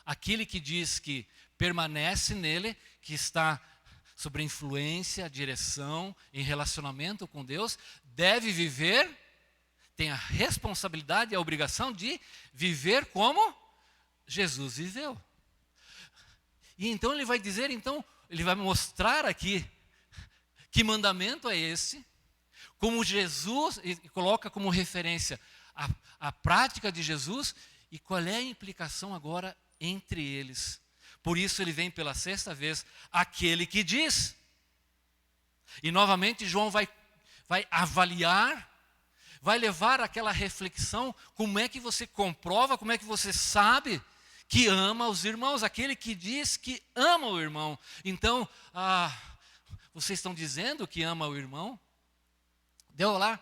Aquele que diz que permanece nele, que está sob a influência, a direção, em relacionamento com Deus, deve viver, tem a responsabilidade e a obrigação de viver como Jesus viveu. E então ele vai dizer, ele vai mostrar aqui, que mandamento é esse? Como Jesus, e coloca como referência a prática de Jesus e qual é a implicação agora entre eles. Por isso ele vem pela 6ª vez, aquele que diz. E novamente João vai avaliar, vai levar aquela reflexão, como é que você comprova, como é que você sabe que ama os irmãos, aquele que diz que ama o irmão. Então, vocês estão dizendo que ama o irmão? Deu lá?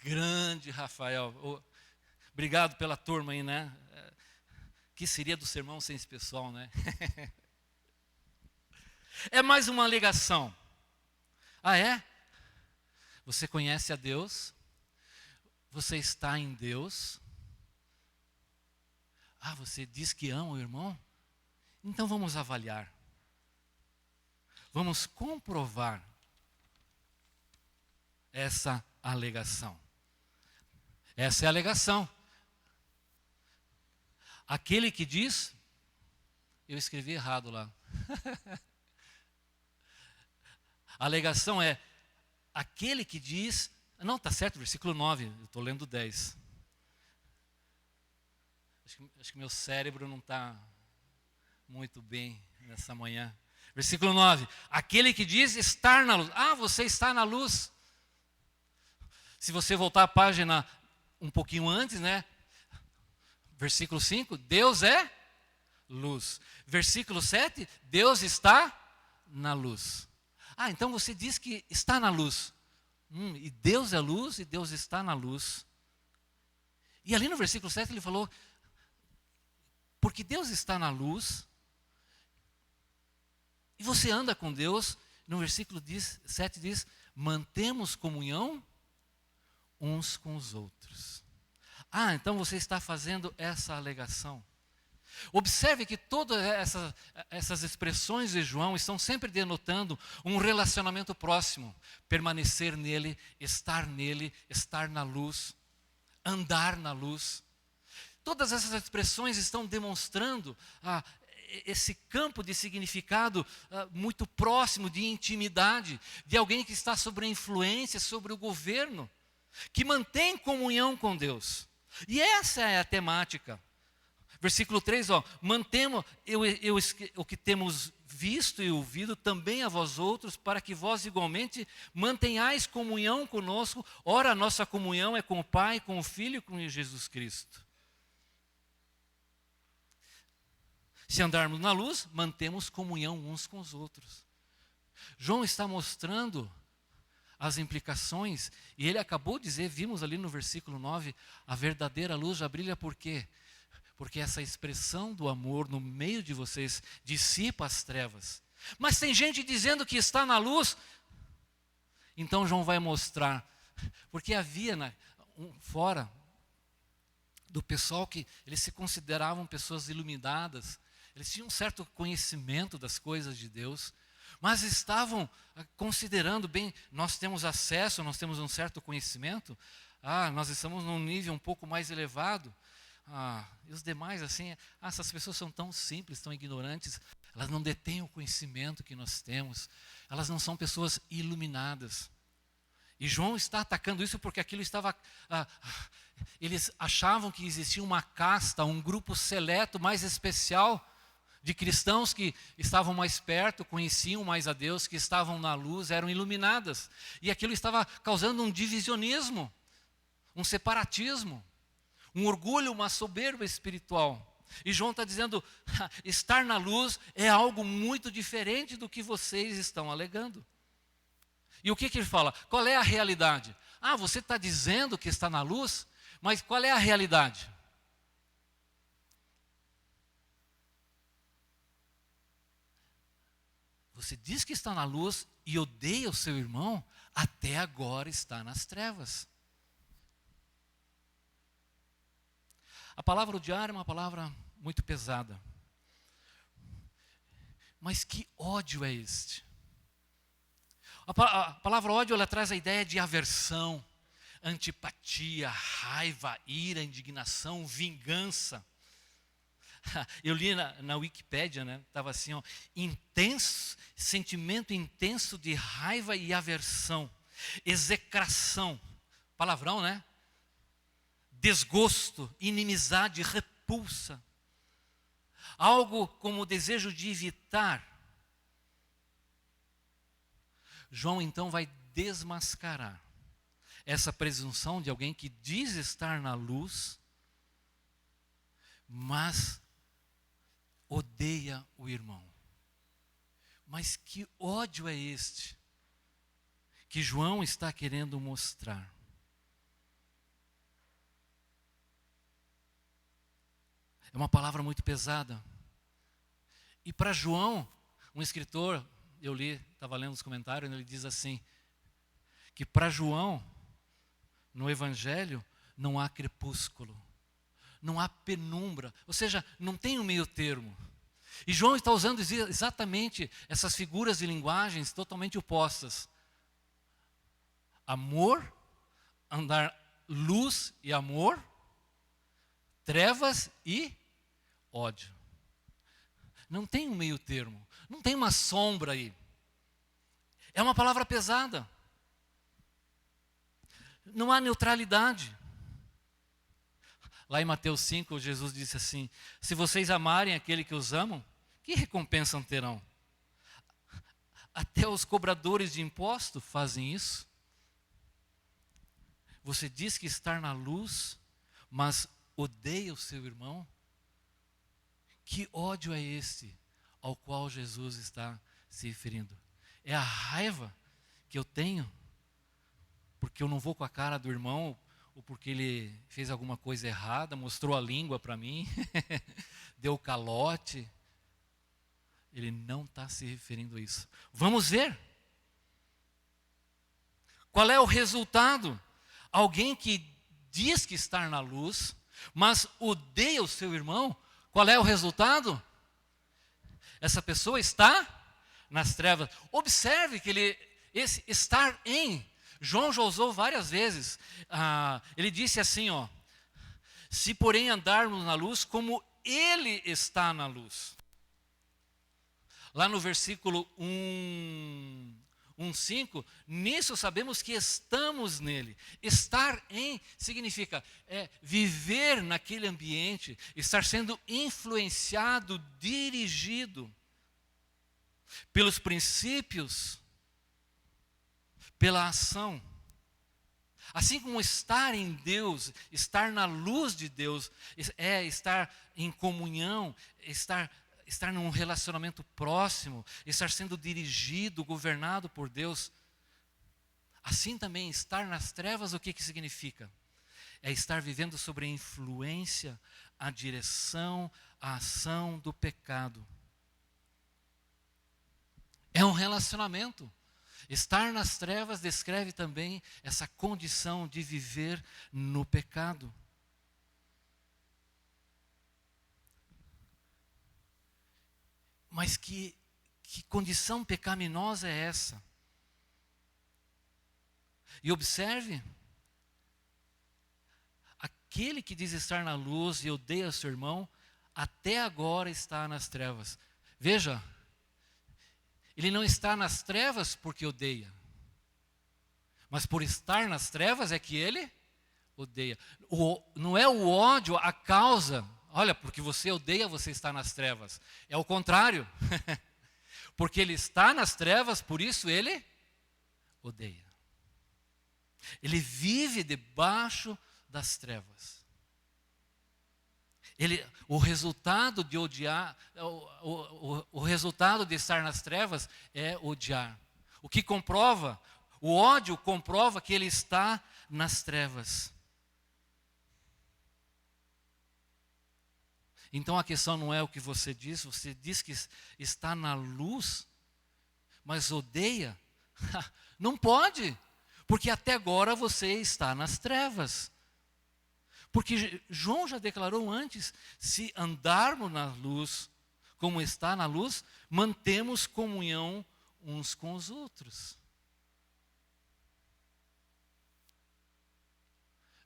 Grande Rafael. Obrigado pela turma aí, né? Que seria do sermão sem esse pessoal, né? É mais uma alegação. Ah, é? Você conhece a Deus? Você está em Deus? Ah, você diz que ama o irmão? Então vamos avaliar. Vamos comprovar essa alegação. Essa é a alegação. Aquele que diz, eu escrevi errado lá. A alegação é aquele que diz, não, está certo, versículo 9, eu estou lendo 10. Acho que meu cérebro não está muito bem nessa manhã. Versículo 9, aquele que diz estar na luz. Ah, você está na luz. Se você voltar a página um pouquinho antes, né? Versículo 5, Deus é luz. Versículo 7, Deus está na luz. Ah, então você diz que está na luz. E Deus é luz e Deus está na luz. E ali no versículo 7 ele falou, porque Deus está na luz, e você anda com Deus, no versículo 7 diz, mantemos comunhão uns com os outros. Ah, então você está fazendo essa alegação. Observe que todas essas expressões de João estão sempre denotando um relacionamento próximo. Permanecer nele, estar na luz, andar na luz. Todas essas expressões estão demonstrando esse campo de significado muito próximo, de intimidade, de alguém que está sob a influência, sobre o governo, que mantém comunhão com Deus. E essa é a temática. Versículo 3, mantemos o que temos visto e ouvido também a vós outros, para que vós igualmente mantenhais comunhão conosco. Ora, a nossa comunhão é com o Pai, com o Filho e com Jesus Cristo. Se andarmos na luz, mantemos comunhão uns com os outros. João está mostrando as implicações, e ele acabou de dizer, vimos ali no versículo 9, a verdadeira luz já brilha por quê? Porque essa expressão do amor no meio de vocês dissipa as trevas. Mas tem gente dizendo que está na luz. Então João vai mostrar. Porque havia fora do pessoal que eles se consideravam pessoas iluminadas. Eles tinham um certo conhecimento das coisas de Deus. Mas estavam considerando, bem, nós temos acesso, nós temos um certo conhecimento. Nós estamos num nível um pouco mais elevado. E os demais, assim, essas pessoas são tão simples, tão ignorantes, elas não detêm o conhecimento que nós temos, elas não são pessoas iluminadas. E João está atacando isso porque aquilo estava, eles achavam que existia uma casta, um grupo seleto mais especial de cristãos que estavam mais perto, conheciam mais a Deus, que estavam na luz, eram iluminadas. E aquilo estava causando um divisionismo, um separatismo. Um orgulho, uma soberba espiritual. E João está dizendo, estar na luz é algo muito diferente do que vocês estão alegando. E o que ele fala? Qual é a realidade? Você está dizendo que está na luz, mas qual é a realidade? Você diz que está na luz e odeia o seu irmão, até agora está nas trevas. A palavra odiar é uma palavra muito pesada. Mas que ódio é este? A palavra ódio, ela traz a ideia de aversão, antipatia, raiva, ira, indignação, vingança. Eu li na Wikipédia, né? Estava assim, sentimento intenso de raiva e aversão, execração, palavrão, né? Desgosto, inimizade, repulsa. Algo como o desejo de evitar. João então vai desmascarar essa presunção de alguém que diz estar na luz, mas odeia o irmão. Mas que ódio é este que João está querendo mostrar? É uma palavra muito pesada. E para João, um escritor eu li, estava lendo os comentários, ele diz assim, que para João, no Evangelho, não há crepúsculo, não há penumbra, ou seja, não tem um meio termo. E João está usando exatamente essas figuras de linguagens totalmente opostas. Amor, andar luz e amor, trevas e ódio. Não tem um meio termo, não tem uma sombra aí. É uma palavra pesada. Não há neutralidade. Lá em Mateus 5, Jesus disse assim, se vocês amarem aquele que os amam, que recompensa terão? Até os cobradores de imposto fazem isso. Você diz que está na luz, mas odeia o seu irmão? Que ódio é esse ao qual Jesus está se referindo? É a raiva que eu tenho porque eu não vou com a cara do irmão, ou porque ele fez alguma coisa errada, mostrou a língua para mim, deu calote. Ele não está se referindo a isso. Vamos ver. Qual é o resultado? Alguém que diz que está na luz, mas odeia o seu irmão, qual é o resultado? Essa pessoa está nas trevas. Observe que esse estar em, João já usou várias vezes. Ele disse assim, ó, se porém andarmos na luz, como ele está na luz. Lá no versículo 1:5, nisso sabemos que estamos nele. Estar em significa viver naquele ambiente, estar sendo influenciado, dirigido pelos princípios, pela ação. Assim como estar em Deus, estar na luz de Deus, é estar em comunhão, estar num relacionamento próximo, estar sendo dirigido, governado por Deus. Assim também, estar nas trevas, o que significa? É estar vivendo sobre a influência, a direção, a ação do pecado. É um relacionamento. Estar nas trevas descreve também essa condição de viver no pecado. Mas que condição pecaminosa é essa? E observe, aquele que diz estar na luz e odeia seu irmão, até agora está nas trevas. Veja, ele não está nas trevas porque odeia, mas por estar nas trevas é que ele odeia. Não é o ódio a causa, olha, porque você odeia, você está nas trevas. É o contrário. Porque ele está nas trevas, por isso ele odeia. Ele vive debaixo das trevas. O resultado de odiar, o resultado de estar nas trevas é odiar. O que comprova, o ódio comprova que ele está nas trevas. Então a questão não é o que você diz que está na luz, mas odeia. Não pode, porque até agora você está nas trevas. Porque João já declarou antes, se andarmos na luz, como está na luz, mantemos comunhão uns com os outros.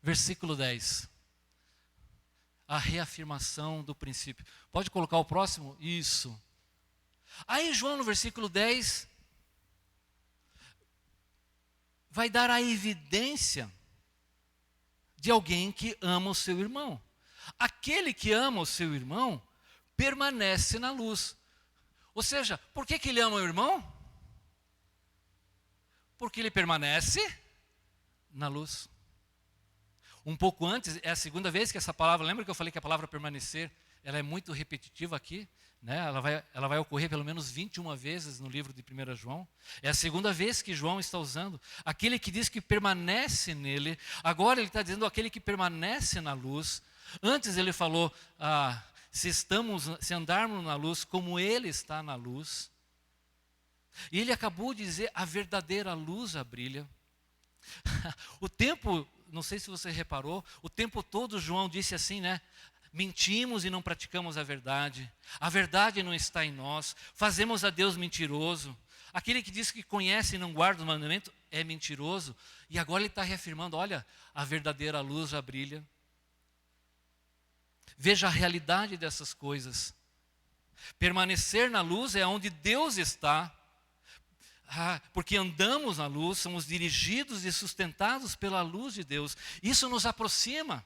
Versículo 10. A reafirmação do princípio. Pode colocar o próximo? Isso. Aí João no versículo 10 vai dar a evidência de alguém que ama o seu irmão. Aquele que ama o seu irmão permanece na luz. Ou seja, por que ele ama o irmão? Porque ele permanece na luz. Um pouco antes, é a segunda vez que essa palavra, lembra que eu falei que a palavra permanecer, ela é muito repetitiva aqui, né? Ela vai ocorrer pelo menos 21 vezes no livro de 1 João. É a segunda vez que João está usando. Aquele que diz que permanece nele, agora ele está dizendo aquele que permanece na luz. Antes ele falou, se andarmos na luz como ele está na luz. E ele acabou de dizer, a verdadeira luz brilha. O tempo, não sei se você reparou, o tempo todo João disse assim, né? Mentimos e não praticamos a verdade não está em nós, fazemos a Deus mentiroso. Aquele que diz que conhece e não guarda o mandamento é mentiroso. E agora ele está reafirmando, olha, a verdadeira luz já brilha. Veja a realidade dessas coisas. Permanecer na luz é onde Deus está. Porque andamos na luz, somos dirigidos e sustentados pela luz de Deus. Isso nos aproxima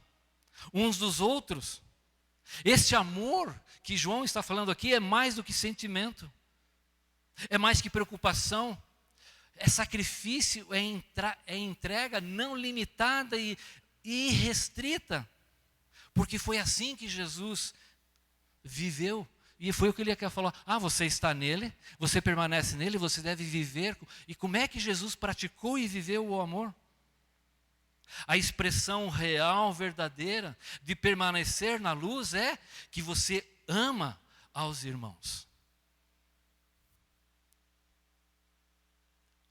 uns dos outros. Este amor que João está falando aqui é mais do que sentimento. É mais que preocupação. É sacrifício, é entrega não limitada e irrestrita. Porque foi assim que Jesus viveu. E foi o que ele quer falar. Você está nele, você permanece nele, você deve viver. E como é que Jesus praticou e viveu o amor? A expressão real, verdadeira, de permanecer na luz é que você ama aos irmãos.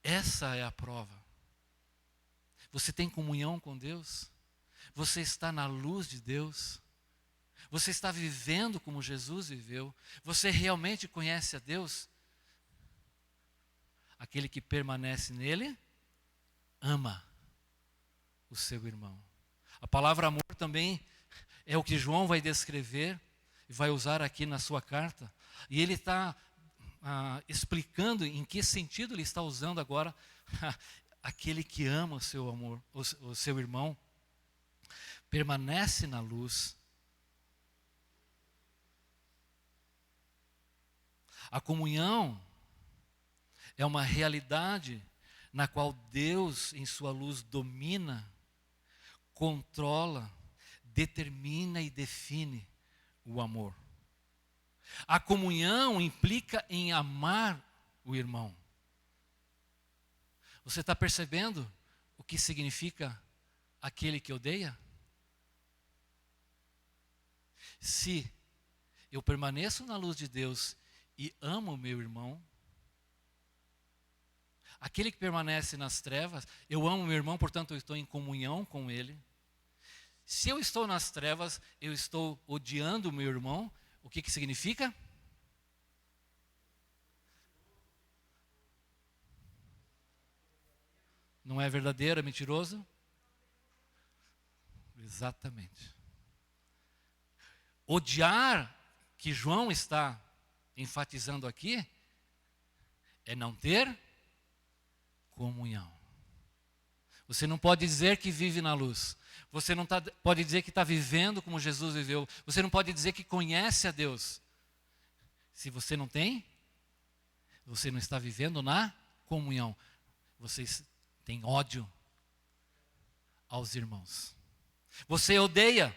Essa é a prova. Você tem comunhão com Deus? Você está na luz de Deus? Você está vivendo como Jesus viveu? Você realmente conhece a Deus? Aquele que permanece nele, ama o seu irmão. A palavra amor também é o que João vai descrever e vai usar aqui na sua carta. E ele está explicando em que sentido ele está usando agora aquele que ama o seu amor, o seu irmão, permanece na luz. A comunhão é uma realidade na qual Deus, em sua luz, domina, controla, determina e define o amor. A comunhão implica em amar o irmão. Você está percebendo o que significa aquele que odeia? Se eu permaneço na luz de Deus e amo o meu irmão, aquele que permanece nas trevas, eu amo o meu irmão, portanto eu estou em comunhão com ele. Se eu estou nas trevas, eu estou odiando o meu irmão, o que significa? Não é verdadeiro, é mentiroso? Exatamente. Odiar, que João está enfatizando aqui, é não ter comunhão. Você não pode dizer que vive na luz. Você não pode dizer que está vivendo como Jesus viveu. Você não pode dizer que conhece a Deus. Se você não tem, você não está vivendo na comunhão. Você tem ódio aos irmãos. Você odeia.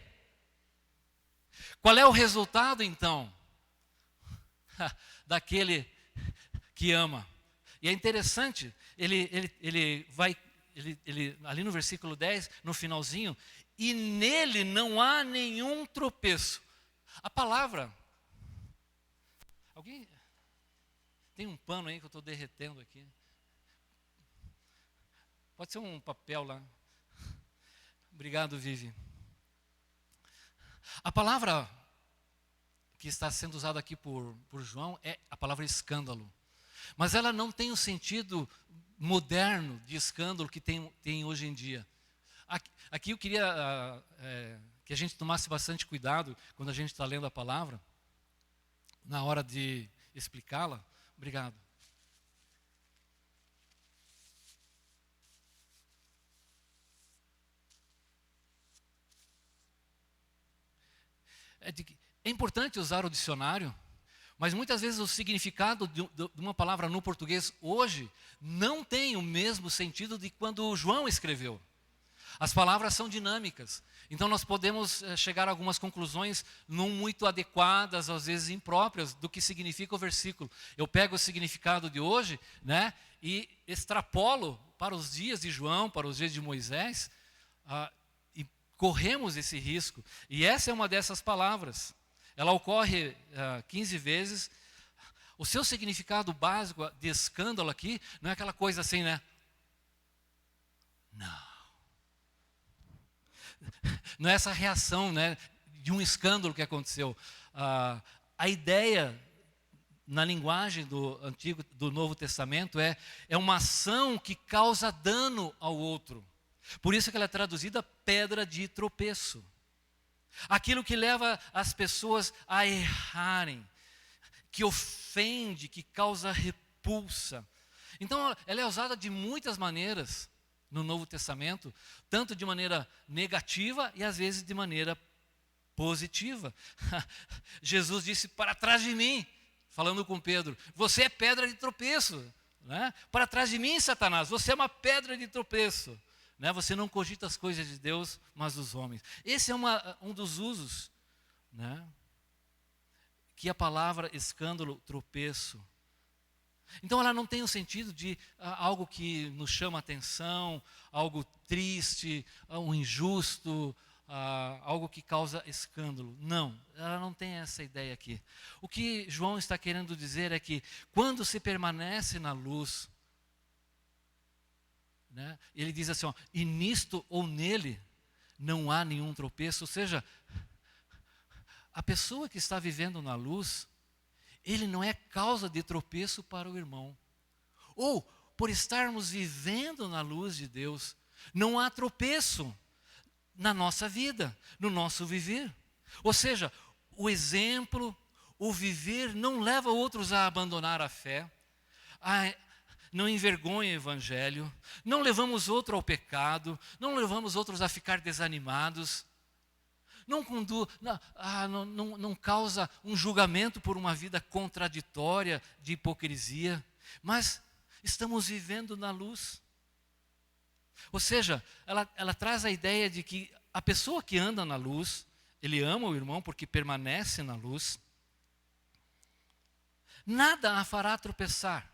Qual é o resultado, então, daquele que ama? E é interessante, ele vai ali no versículo 10, no finalzinho, e nele não há nenhum tropeço. A palavra, alguém tem um pano aí que eu estou derretendo aqui? Pode ser um papel lá. Obrigado, Vivi. A palavra que está sendo usada aqui por João é a palavra escândalo. Mas ela não tem o sentido moderno de escândalo que tem hoje em dia. Aqui eu queria que a gente tomasse bastante cuidado quando a gente está lendo a palavra, na hora de explicá-la. Obrigado. É importante usar o dicionário, mas muitas vezes o significado de uma palavra no português hoje não tem o mesmo sentido de quando João escreveu. As palavras são dinâmicas, então nós podemos chegar a algumas conclusões não muito adequadas, às vezes impróprias, do que significa o versículo. Eu pego o significado de hoje, né, e extrapolo para os dias de João, para os dias de Moisés, e corremos esse risco. E essa é uma dessas palavras. Ela ocorre 15 vezes. O seu significado básico de escândalo aqui não é aquela coisa assim, né? Não. Não é essa reação, né, de um escândalo que aconteceu. A ideia na linguagem do Novo Testamento é uma ação que causa dano ao outro. Por isso que ela é traduzida pedra de tropeço. Aquilo que leva as pessoas a errarem, que ofende, que causa repulsa. Então, ela é usada de muitas maneiras no Novo Testamento, tanto de maneira negativa e às vezes de maneira positiva. Jesus disse: para trás de mim, falando com Pedro, você é pedra de tropeço, né? Para trás de mim, Satanás, você é uma pedra de tropeço, né? Você não cogita as coisas de Deus, mas dos homens. Esse é um dos usos, né, que a palavra escândalo, tropeço. Então ela não tem o sentido de algo que nos chama atenção, algo triste, um injusto, algo que causa escândalo. Não, ela não tem essa ideia aqui. O que João está querendo dizer é que quando se permanece na luz, né, ele diz assim, ó, e nisto ou nele não há nenhum tropeço. Ou seja, a pessoa que está vivendo na luz, ele não é causa de tropeço para o irmão. Ou, por estarmos vivendo na luz de Deus, não há tropeço na nossa vida, no nosso viver. Ou seja, o exemplo, o viver não leva outros a abandonar a fé, não envergonha o evangelho, não levamos outro ao pecado, não levamos outros a ficar desanimados, não causa um julgamento por uma vida contraditória de hipocrisia, mas estamos vivendo na luz. Ou seja, ela traz a ideia de que a pessoa que anda na luz, ele ama o irmão porque permanece na luz, nada a fará tropeçar.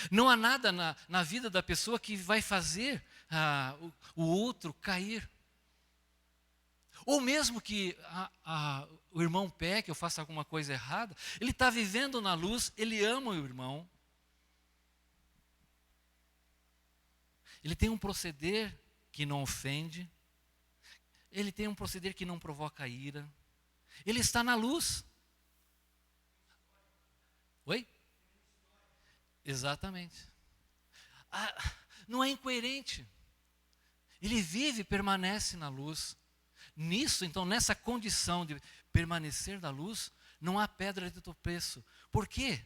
Não há nada na vida da pessoa que vai fazer o outro cair. Ou mesmo que o irmão peque ou faça alguma coisa errada, ele está vivendo na luz, ele ama o irmão. Ele tem um proceder que não ofende, ele tem um proceder que não provoca ira, ele está na luz. Oi? Exatamente. Não é incoerente. Ele vive e permanece na luz. Nisso, então, nessa condição de permanecer na luz, não há pedra de tropeço. Por quê?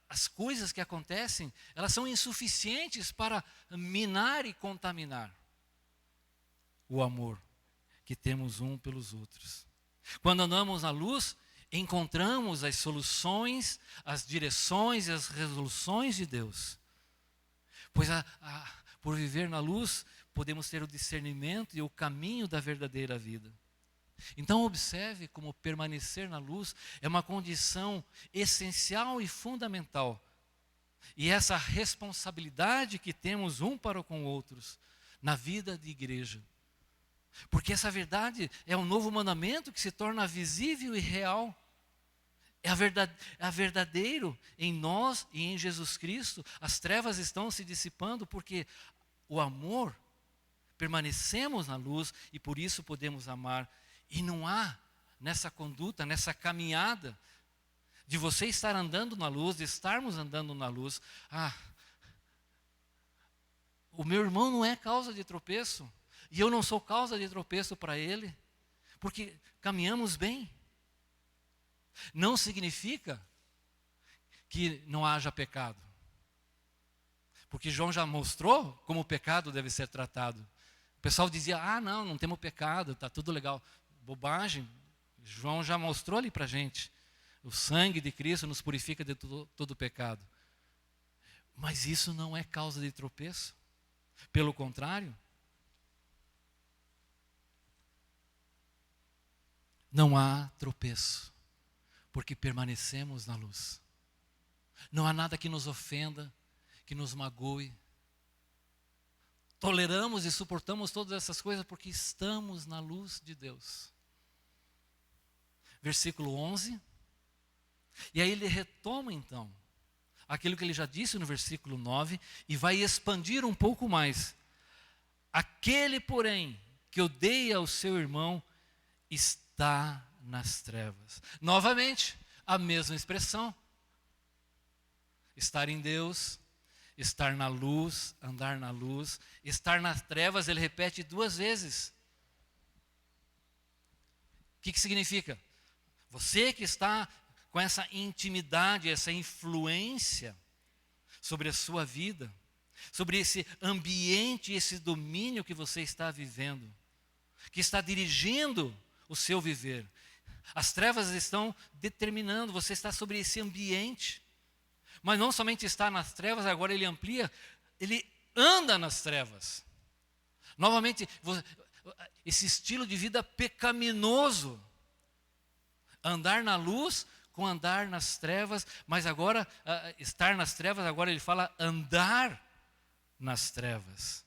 As coisas que acontecem, elas são insuficientes para minar e contaminar o amor que temos um pelos outros. Quando andamos na luz, encontramos as soluções, as direções e as resoluções de Deus. Pois por viver na luz, podemos ter o discernimento e o caminho da verdadeira vida. Então observe como permanecer na luz é uma condição essencial e fundamental. E essa responsabilidade que temos um para com outros na vida de igreja. Porque essa verdade é um novo mandamento que se torna visível e real. É verdadeiro em nós e em Jesus Cristo. As trevas estão se dissipando porque o amor, permanecemos na luz e por isso podemos amar. E não há nessa conduta, nessa caminhada, de você estar andando na luz, de estarmos andando na luz, o meu irmão não é causa de tropeço, e eu não sou causa de tropeço para ele, porque caminhamos bem. Não significa que não haja pecado, porque João já mostrou como o pecado deve ser tratado. O pessoal dizia, não temos pecado, está tudo legal. Bobagem, João já mostrou ali para a gente. O sangue de Cristo nos purifica de todo pecado. Mas isso não é causa de tropeço. Pelo contrário, não há tropeço, porque permanecemos na luz. Não há nada que nos ofenda, que nos magoe. Toleramos e suportamos todas essas coisas porque estamos na luz de Deus. Versículo 11. E aí ele retoma então aquilo que ele já disse no versículo 9 e vai expandir um pouco mais. Aquele, porém, que odeia o seu irmão está nas trevas. Novamente, a mesma expressão. Estar em Deus, estar na luz, andar na luz. Estar nas trevas, ele repete 2 vezes. O que significa? Você que está com essa intimidade, essa influência sobre a sua vida, sobre esse ambiente, esse domínio que você está vivendo, que está dirigindo o seu viver. As trevas estão determinando, você está sobre esse ambiente. Mas não somente está nas trevas, agora ele amplia, ele anda nas trevas. Novamente, esse estilo de vida pecaminoso. Andar na luz com andar nas trevas, mas agora, estar nas trevas, agora ele fala andar nas trevas.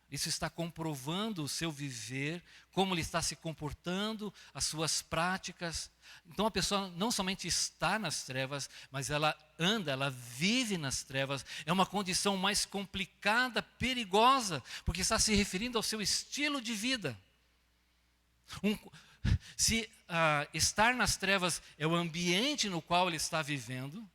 Isso está comprovando o seu viver, como ele está se comportando, as suas práticas. Então a pessoa não somente está nas trevas, mas ela anda, ela vive nas trevas. É uma condição mais complicada, perigosa, porque está se referindo ao seu estilo de vida. Se estar nas trevas é o ambiente no qual ele está vivendo,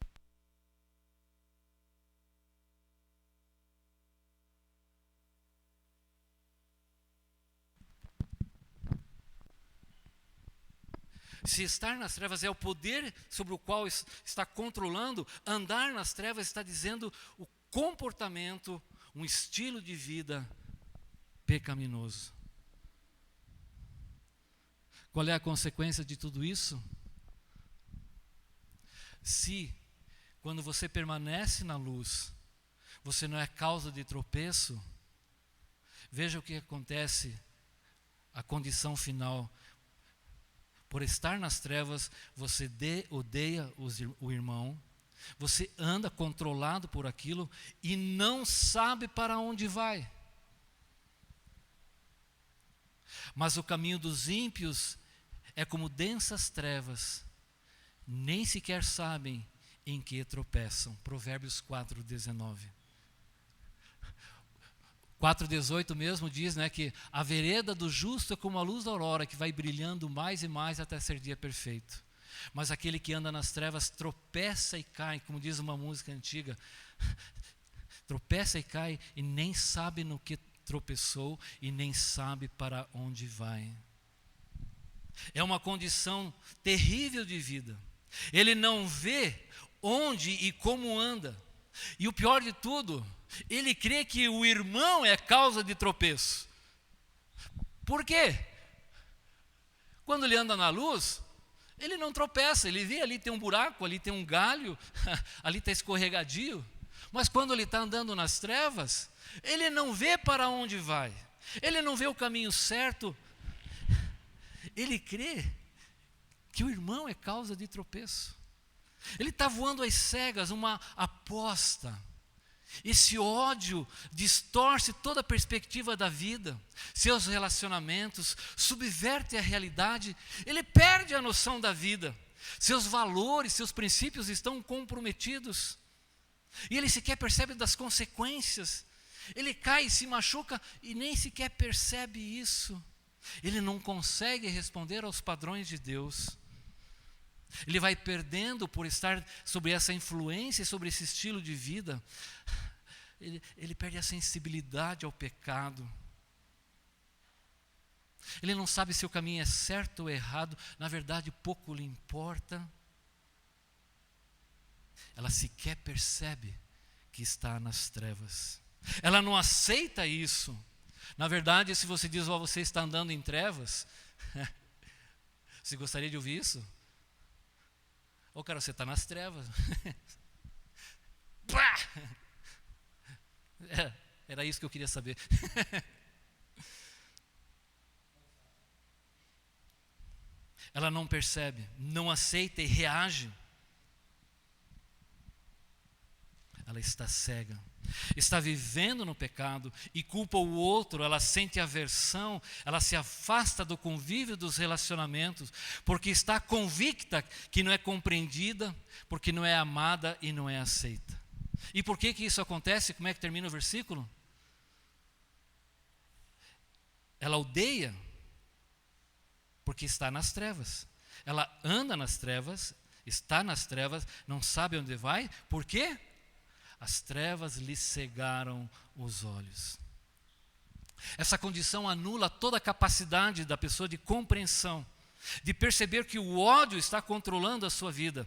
se estar nas trevas é o poder sobre o qual está controlando, andar nas trevas está dizendo o comportamento, um estilo de vida pecaminoso. Qual é a consequência de tudo isso? Se, quando você permanece na luz, você não é causa de tropeço, veja o que acontece, a condição final. Por estar nas trevas, você odeia o irmão, você anda controlado por aquilo e não sabe para onde vai. Mas o caminho dos ímpios é como densas trevas, nem sequer sabem em que tropeçam. Provérbios 4:19. 4:18 mesmo diz, que a vereda do justo é como a luz da aurora, que vai brilhando mais e mais até ser dia perfeito. Mas aquele que anda nas trevas tropeça e cai, como diz uma música antiga, tropeça e cai e nem sabe no que tropeçou e nem sabe para onde vai. É uma condição terrível de vida. Ele não vê onde e como anda. E o pior de tudo, ele crê que o irmão é causa de tropeço. Por quê? Quando ele anda na luz, ele não tropeça, ele vê ali tem um buraco, ali tem um galho, ali está escorregadio. Mas quando ele está andando nas trevas, ele não vê para onde vai, ele não vê o caminho certo, ele crê que o irmão é causa de tropeço. Ele está voando às cegas, uma aposta. Esse ódio distorce toda a perspectiva da vida, seus relacionamentos, subverte a realidade, ele perde a noção da vida, seus valores, seus princípios estão comprometidos, e ele sequer percebe das consequências, ele cai e se machuca e nem sequer percebe isso, ele não consegue responder aos padrões de Deus. Ele vai perdendo por estar sobre essa influência, sobre esse estilo de vida. Ele perde a sensibilidade ao pecado. Ele não sabe se o caminho é certo ou errado. Na verdade, pouco lhe importa. Ela sequer percebe que está nas trevas. Ela não aceita isso. Na verdade, se você diz, você está andando em trevas, você gostaria de ouvir isso? Ô, cara, você está nas trevas. Era isso que eu queria saber. Ela não percebe, não aceita e reage. Ela está cega. está vivendo no pecado e culpa o outro, ela sente aversão, ela se afasta do convívio dos relacionamentos, porque está convicta que não é compreendida, porque não é amada e não é aceita. E por que isso acontece? Como é que termina o versículo? Ela odeia porque está nas trevas. Ela anda nas trevas, está nas trevas, não sabe onde vai. Por quê? As trevas lhe cegaram os olhos. Essa condição anula toda a capacidade da pessoa de compreensão, de perceber que o ódio está controlando a sua vida.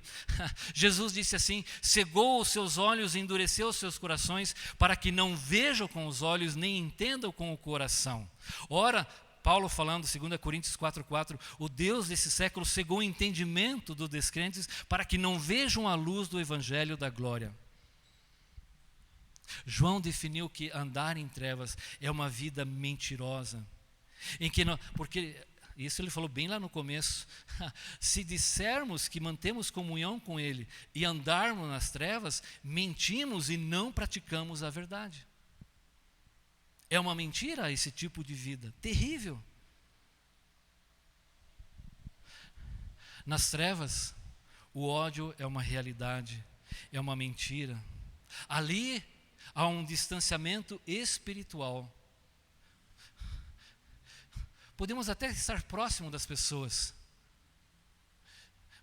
Jesus disse assim: cegou os seus olhos e endureceu os seus corações, para que não vejam com os olhos, nem entendam com o coração. Ora, Paulo falando, 2 Coríntios 4,4, o Deus desse século cegou o entendimento dos descrentes, para que não vejam a luz do evangelho da glória. João definiu que andar em trevas é uma vida mentirosa, em que não, porque isso ele falou bem lá no começo. Se dissermos que mantemos comunhão com Ele e andarmos nas trevas, mentimos e não praticamos a verdade. É uma mentira esse tipo de vida, terrível. Nas trevas, o ódio é uma realidade, é uma mentira. Ali há um distanciamento espiritual. Podemos até estar próximo das pessoas,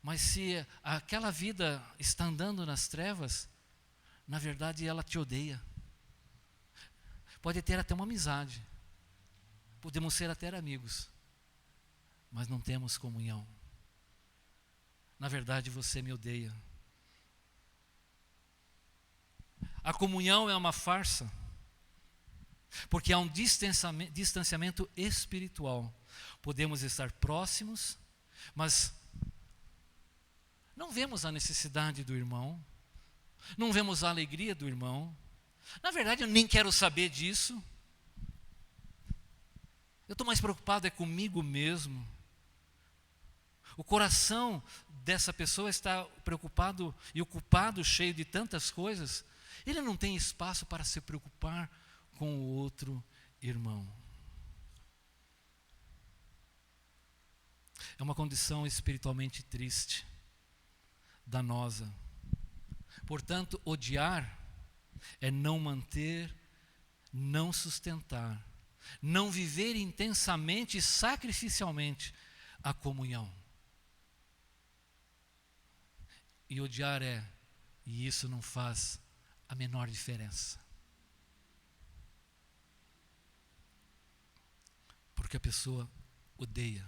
mas se aquela vida está andando nas trevas, na verdade ela te odeia. Pode ter até uma amizade, podemos ser até amigos, mas não temos comunhão. Na verdade você me odeia. A comunhão é uma farsa, porque há um distanciamento espiritual. Podemos estar próximos, mas não vemos a necessidade do irmão, não vemos a alegria do irmão. Na verdade, eu nem quero saber disso. Eu estou mais preocupado é comigo mesmo. O coração dessa pessoa está preocupado e ocupado, cheio de tantas coisas. Ele não tem espaço para se preocupar com o outro irmão. É uma condição espiritualmente triste, danosa. Portanto, odiar é não manter, não sustentar, não viver intensamente e sacrificialmente a comunhão. E odiar e isso não faz a menor diferença. Porque a pessoa odeia.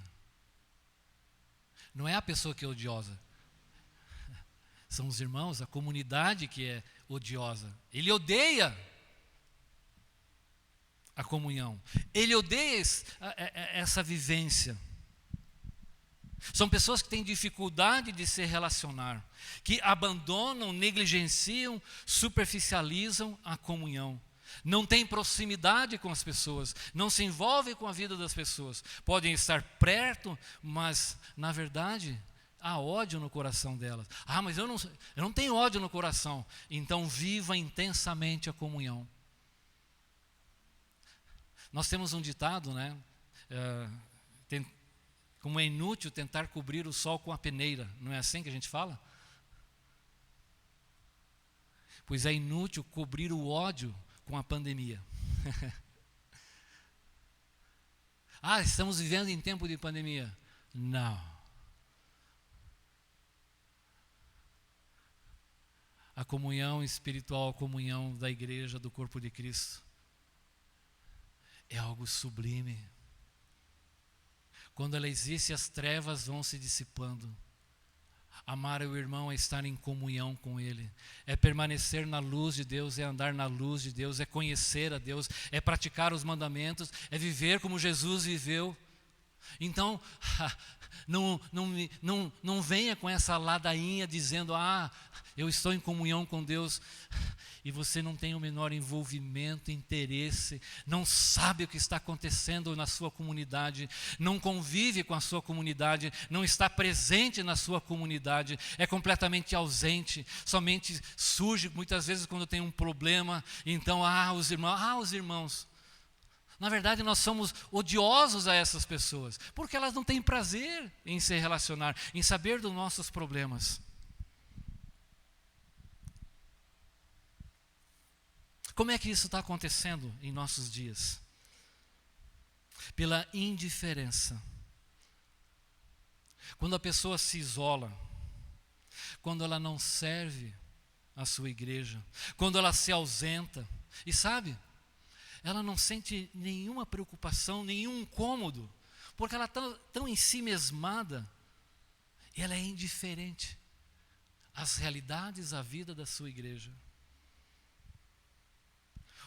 Não é a pessoa que é odiosa. São os irmãos, a comunidade que é odiosa. Ele odeia a comunhão. Ele odeia essa vivência. São pessoas que têm dificuldade de se relacionar, que abandonam, negligenciam, superficializam a comunhão. Não têm proximidade com as pessoas, não se envolvem com a vida das pessoas. Podem estar perto, mas na verdade há ódio no coração delas. Mas eu não tenho ódio no coração. Então viva intensamente a comunhão. Nós temos um ditado, né? Como é inútil tentar cobrir o sol com a peneira. Não é assim que a gente fala? Pois é inútil cobrir o ódio com a pandemia. Estamos vivendo em tempo de pandemia. Não. A comunhão espiritual, a comunhão da igreja, do corpo de Cristo, é algo sublime. Quando ela existe, as trevas vão se dissipando. Amar o irmão é estar em comunhão com ele, é permanecer na luz de Deus, é andar na luz de Deus, é conhecer a Deus, é praticar os mandamentos, é viver como Jesus viveu. Então, Não venha com essa ladainha dizendo, eu estou em comunhão com Deus, e você não tem o menor envolvimento, interesse, não sabe o que está acontecendo na sua comunidade, não convive com a sua comunidade, não está presente na sua comunidade, é completamente ausente, somente surge muitas vezes quando tem um problema, então, os irmãos. Na verdade, nós somos odiosos a essas pessoas, porque elas não têm prazer em se relacionar, em saber dos nossos problemas. Como é que isso está acontecendo em nossos dias? Pela indiferença. Quando a pessoa se isola, quando ela não serve a sua igreja, quando ela se ausenta, e sabe, ela não sente nenhuma preocupação, nenhum incômodo, porque ela está tão em si mesmada, e ela é indiferente às realidades, à vida da sua igreja.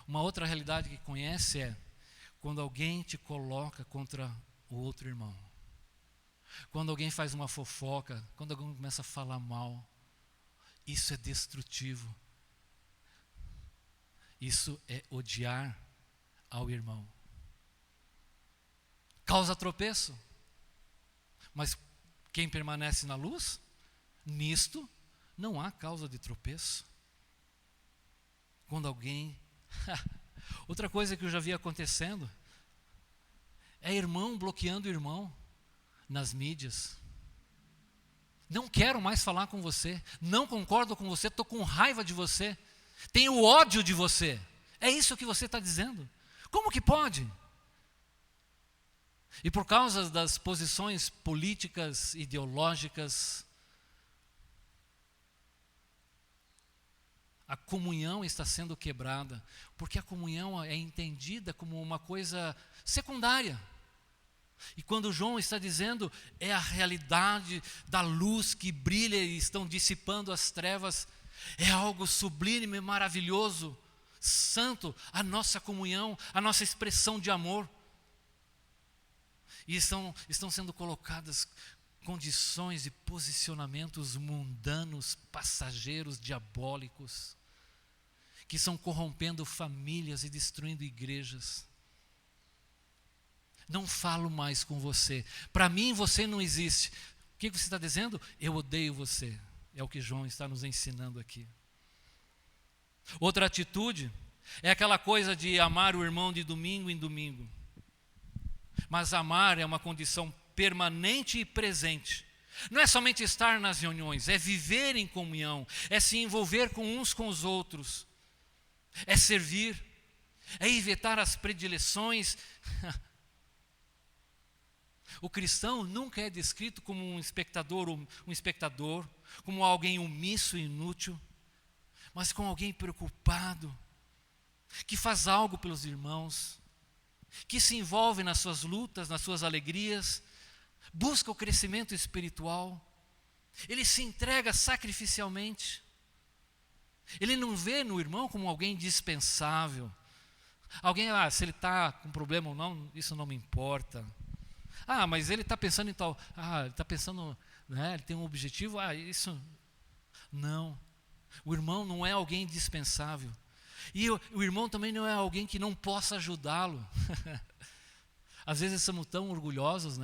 Uma outra realidade que conhece é quando alguém te coloca contra o outro irmão. Quando alguém faz uma fofoca, quando alguém começa a falar mal, isso é destrutivo. Isso é odiar ao irmão. Causa tropeço. Mas quem permanece na luz, nisto não há causa de tropeço. Quando alguém... Outra coisa que eu já vi acontecendo é irmão bloqueando irmão nas mídias. Não quero mais falar com você, não concordo com você, estou com raiva de você, tenho ódio de você. É isso que você está dizendo? Como que pode? E por causa das posições políticas, ideológicas, a comunhão está sendo quebrada, porque a comunhão é entendida como uma coisa secundária. E quando João está dizendo, é a realidade da luz que brilha e estão dissipando as trevas, é algo sublime, maravilhoso, santo, a nossa comunhão, a nossa expressão de amor. E estão sendo colocadas condições e posicionamentos mundanos, passageiros, diabólicos, que estão corrompendo famílias e destruindo igrejas. Não falo mais com você. Para mim você não existe. O que você está dizendo? Eu odeio você. É o que João está nos ensinando aqui. Outra atitude é aquela coisa de amar o irmão de domingo em domingo. Mas amar é uma condição permanente e presente. Não é somente estar nas reuniões, é viver em comunhão, é se envolver com uns com os outros, é servir, é evitar as predileções. O cristão nunca é descrito como um espectador, como alguém omisso e inútil, mas como alguém preocupado, que faz algo pelos irmãos, que se envolve nas suas lutas, nas suas alegrias, busca o crescimento espiritual, ele se entrega sacrificialmente. Ele não vê no irmão como alguém dispensável. Alguém, se ele está com problema ou não, isso não me importa. Mas ele está pensando em tal, ele está pensando, ele tem um objetivo, isso. Não, o irmão não é alguém dispensável. E o irmão também não é alguém que não possa ajudá-lo. Às vezes somos tão orgulhosos,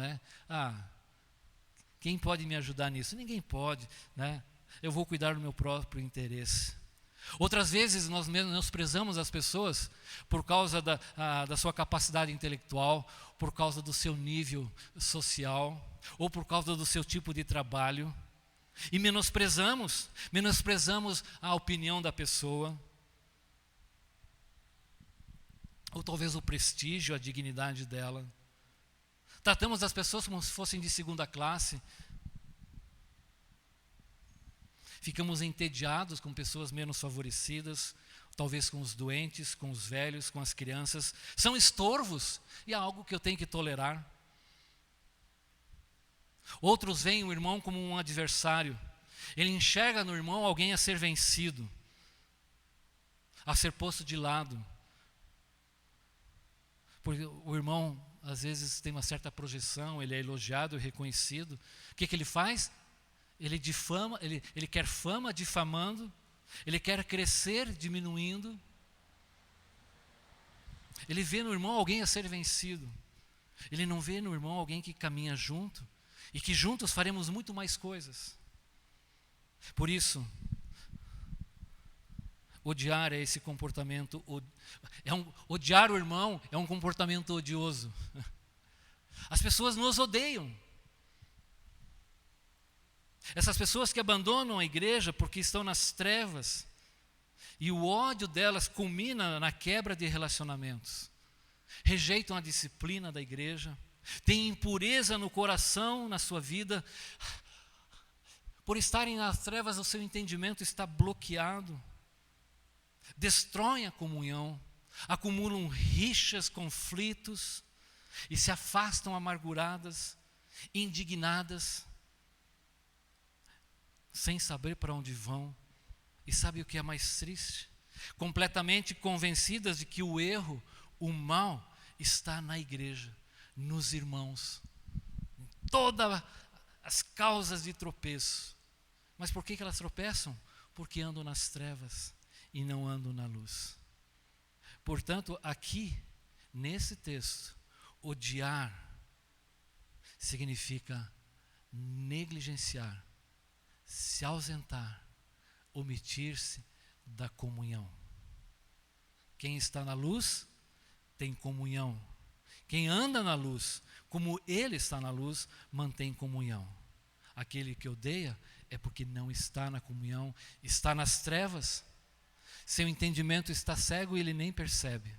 quem pode me ajudar nisso? Ninguém pode, eu vou cuidar do meu próprio interesse. Outras vezes nós menosprezamos as pessoas por causa da sua capacidade intelectual, por causa do seu nível social, ou por causa do seu tipo de trabalho. E menosprezamos a opinião da pessoa, ou talvez o prestígio, a dignidade dela. Tratamos as pessoas como se fossem de segunda classe. Ficamos entediados com pessoas menos favorecidas, talvez com os doentes, com os velhos, com as crianças. São estorvos e é algo que eu tenho que tolerar. Outros veem o irmão como um adversário. Ele enxerga no irmão alguém a ser vencido, a ser posto de lado. Porque o irmão às vezes tem uma certa projeção, ele é elogiado e reconhecido. O que ele faz? Ele difama, ele quer fama difamando, ele quer crescer diminuindo. Ele vê no irmão alguém a ser vencido. Ele não vê no irmão alguém que caminha junto e que juntos faremos muito mais coisas. Por isso, odiar é esse comportamento, odiar o irmão é um comportamento odioso. As pessoas nos odeiam. Essas pessoas que abandonam a igreja porque estão nas trevas, e o ódio delas culmina na quebra de relacionamentos. Rejeitam a disciplina da igreja, têm impureza no coração, na sua vida. Por estarem nas trevas, o seu entendimento está bloqueado. Destroem a comunhão, acumulam rixas, conflitos e se afastam amarguradas, indignadas, sem saber para onde vão. E sabe o que é mais triste? Completamente convencidas de que o erro, o mal, está na igreja, nos irmãos, em todas as causas de tropeço. Mas por que elas tropeçam? Porque andam nas trevas e não andam na luz. Portanto, aqui, nesse texto, odiar significa negligenciar, se ausentar, omitir-se da comunhão. Quem está na luz tem comunhão. Quem anda na luz, como ele está na luz, mantém comunhão. Aquele que odeia é porque não está na comunhão, está nas trevas. Seu entendimento está cego e ele nem percebe.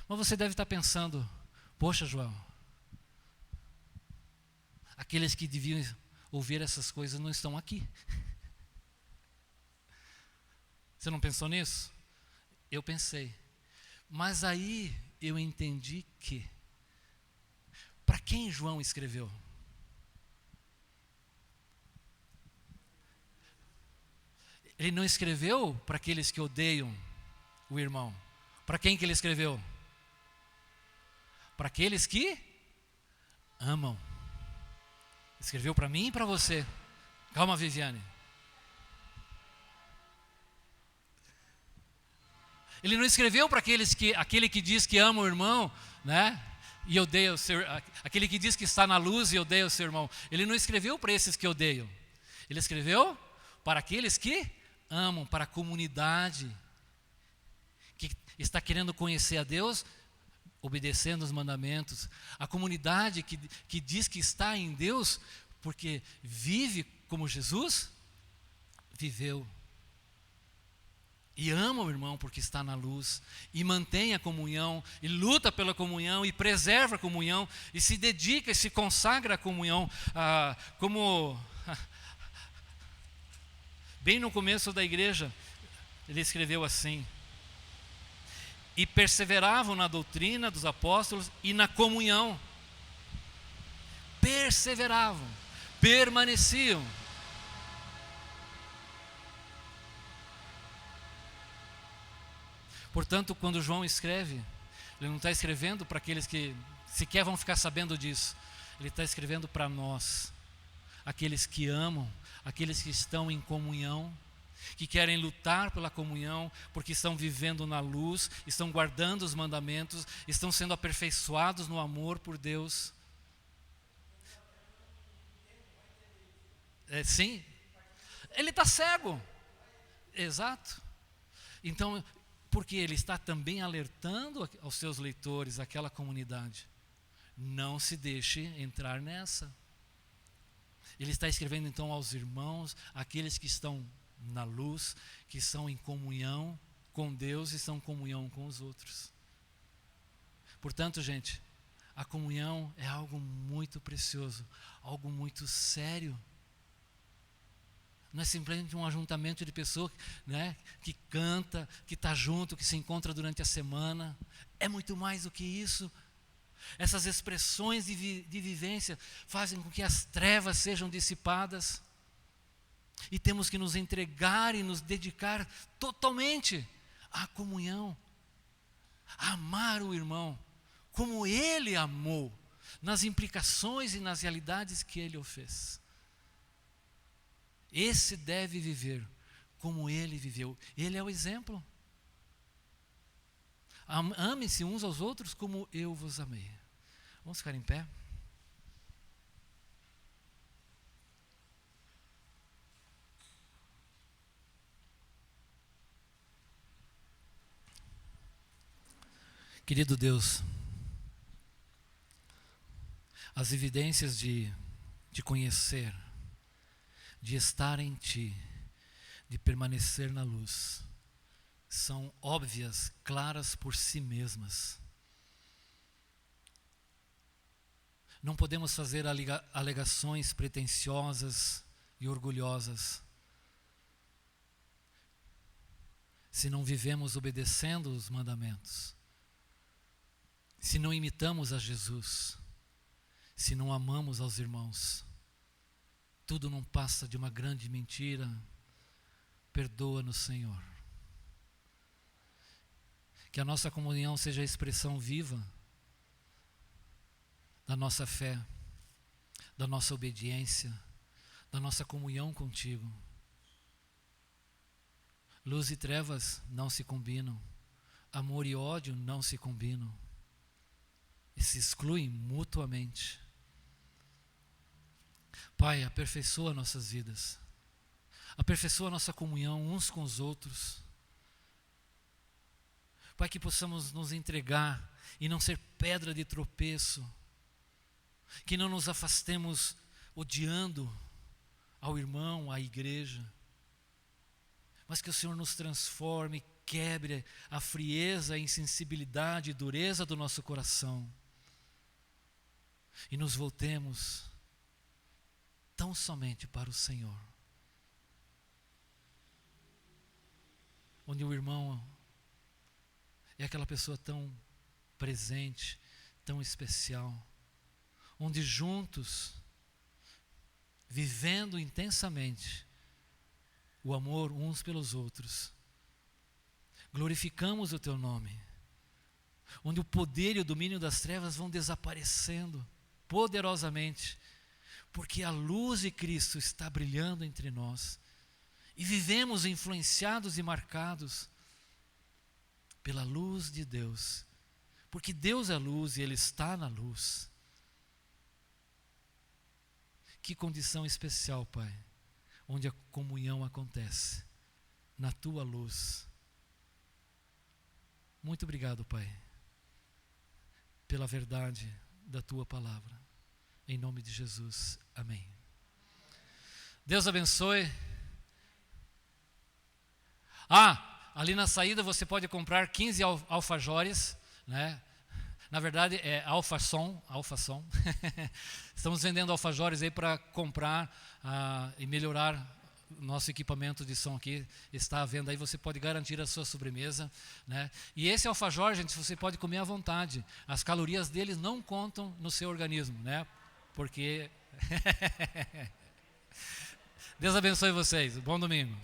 Mas você deve estar pensando, poxa, João, aqueles que deviam ouvir essas coisas não estão aqui. Você não pensou nisso? Eu pensei. Mas aí eu entendi que, para quem João escreveu? Ele não escreveu para aqueles que odeiam o irmão. Para quem que ele escreveu? Para aqueles que amam. Escreveu para mim e para você. Calma, Viviane. Ele não escreveu para aquele que diz que ama o irmão, né? E odeia o seu, aquele que diz que está na luz e odeia o seu irmão. Ele não escreveu para esses que odeiam. Ele escreveu para aqueles que amam, para a comunidade que está querendo conhecer a Deus, obedecendo os mandamentos. A comunidade que diz que está em Deus porque vive como Jesus viveu. E ama o irmão porque está na luz, e mantém a comunhão, e luta pela comunhão, e preserva a comunhão, e se dedica e se consagra à comunhão, como bem no começo da igreja, ele escreveu assim: e perseveravam na doutrina dos apóstolos e na comunhão. Perseveravam, permaneciam. Portanto, quando João escreve, ele não está escrevendo para aqueles que sequer vão ficar sabendo disso. Ele está escrevendo para nós, aqueles que amam, aqueles que estão em comunhão, que querem lutar pela comunhão, porque estão vivendo na luz, estão guardando os mandamentos, estão sendo aperfeiçoados no amor por Deus. Sim, ele está cego. Exato. Então, porque ele está também alertando aos seus leitores, aquela comunidade, não se deixe entrar nessa. Ele está escrevendo então aos irmãos, aqueles que estão na luz, que estão em comunhão com Deus e estão em comunhão com os outros. Portanto, gente, a comunhão é algo muito precioso, algo muito sério. Não é simplesmente um ajuntamento de pessoas, né, que canta, que está junto, que se encontra durante a semana. É muito mais do que isso. Essas expressões de vivência fazem com que as trevas sejam dissipadas. E temos que nos entregar e nos dedicar totalmente à comunhão. Amar o irmão como ele amou, nas implicações e nas realidades que ele o fez. Esse deve viver como ele viveu. Ele é o exemplo. Amem-se uns aos outros como eu vos amei. Vamos ficar em pé? Querido Deus, as evidências de conhecer, de estar em Ti, de permanecer na luz, são óbvias, claras por si mesmas. Não podemos fazer alegações pretensiosas e orgulhosas se não vivemos obedecendo os mandamentos, se não imitamos a Jesus, se não amamos aos irmãos. Tudo não passa de uma grande mentira. Perdoa-nos, Senhor. Que a nossa comunhão seja a expressão viva da nossa fé, da nossa obediência, da nossa comunhão contigo. Luz e trevas não se combinam, amor e ódio não se combinam, e se excluem mutuamente. Pai, aperfeiçoa nossas vidas, aperfeiçoa nossa comunhão uns com os outros. Pai, que possamos nos entregar e não ser pedra de tropeço, que não nos afastemos odiando ao irmão, à igreja, mas que o Senhor nos transforme, quebre a frieza, a insensibilidade e dureza do nosso coração e nos voltemos tão somente para o Senhor, onde o irmão é aquela pessoa tão presente, tão especial, onde juntos, vivendo intensamente o amor uns pelos outros, glorificamos o Teu nome, onde o poder e o domínio das trevas vão desaparecendo poderosamente, porque a luz de Cristo está brilhando entre nós, e vivemos influenciados e marcados pela luz de Deus, porque Deus é luz e Ele está na luz. Que condição especial, Pai, onde a comunhão acontece, na Tua luz. Muito obrigado, Pai, pela verdade da Tua palavra. Em nome de Jesus, amém. Deus abençoe. Ali na saída você pode comprar 15 alfajores, né? Na verdade é alfação. Estamos vendendo alfajores aí para comprar e melhorar o nosso equipamento de som aqui. Está à venda aí, você pode garantir a sua sobremesa, né? E esse alfajor, gente, você pode comer à vontade. As calorias deles não contam no seu organismo, né? Porque Deus abençoe vocês. Bom domingo.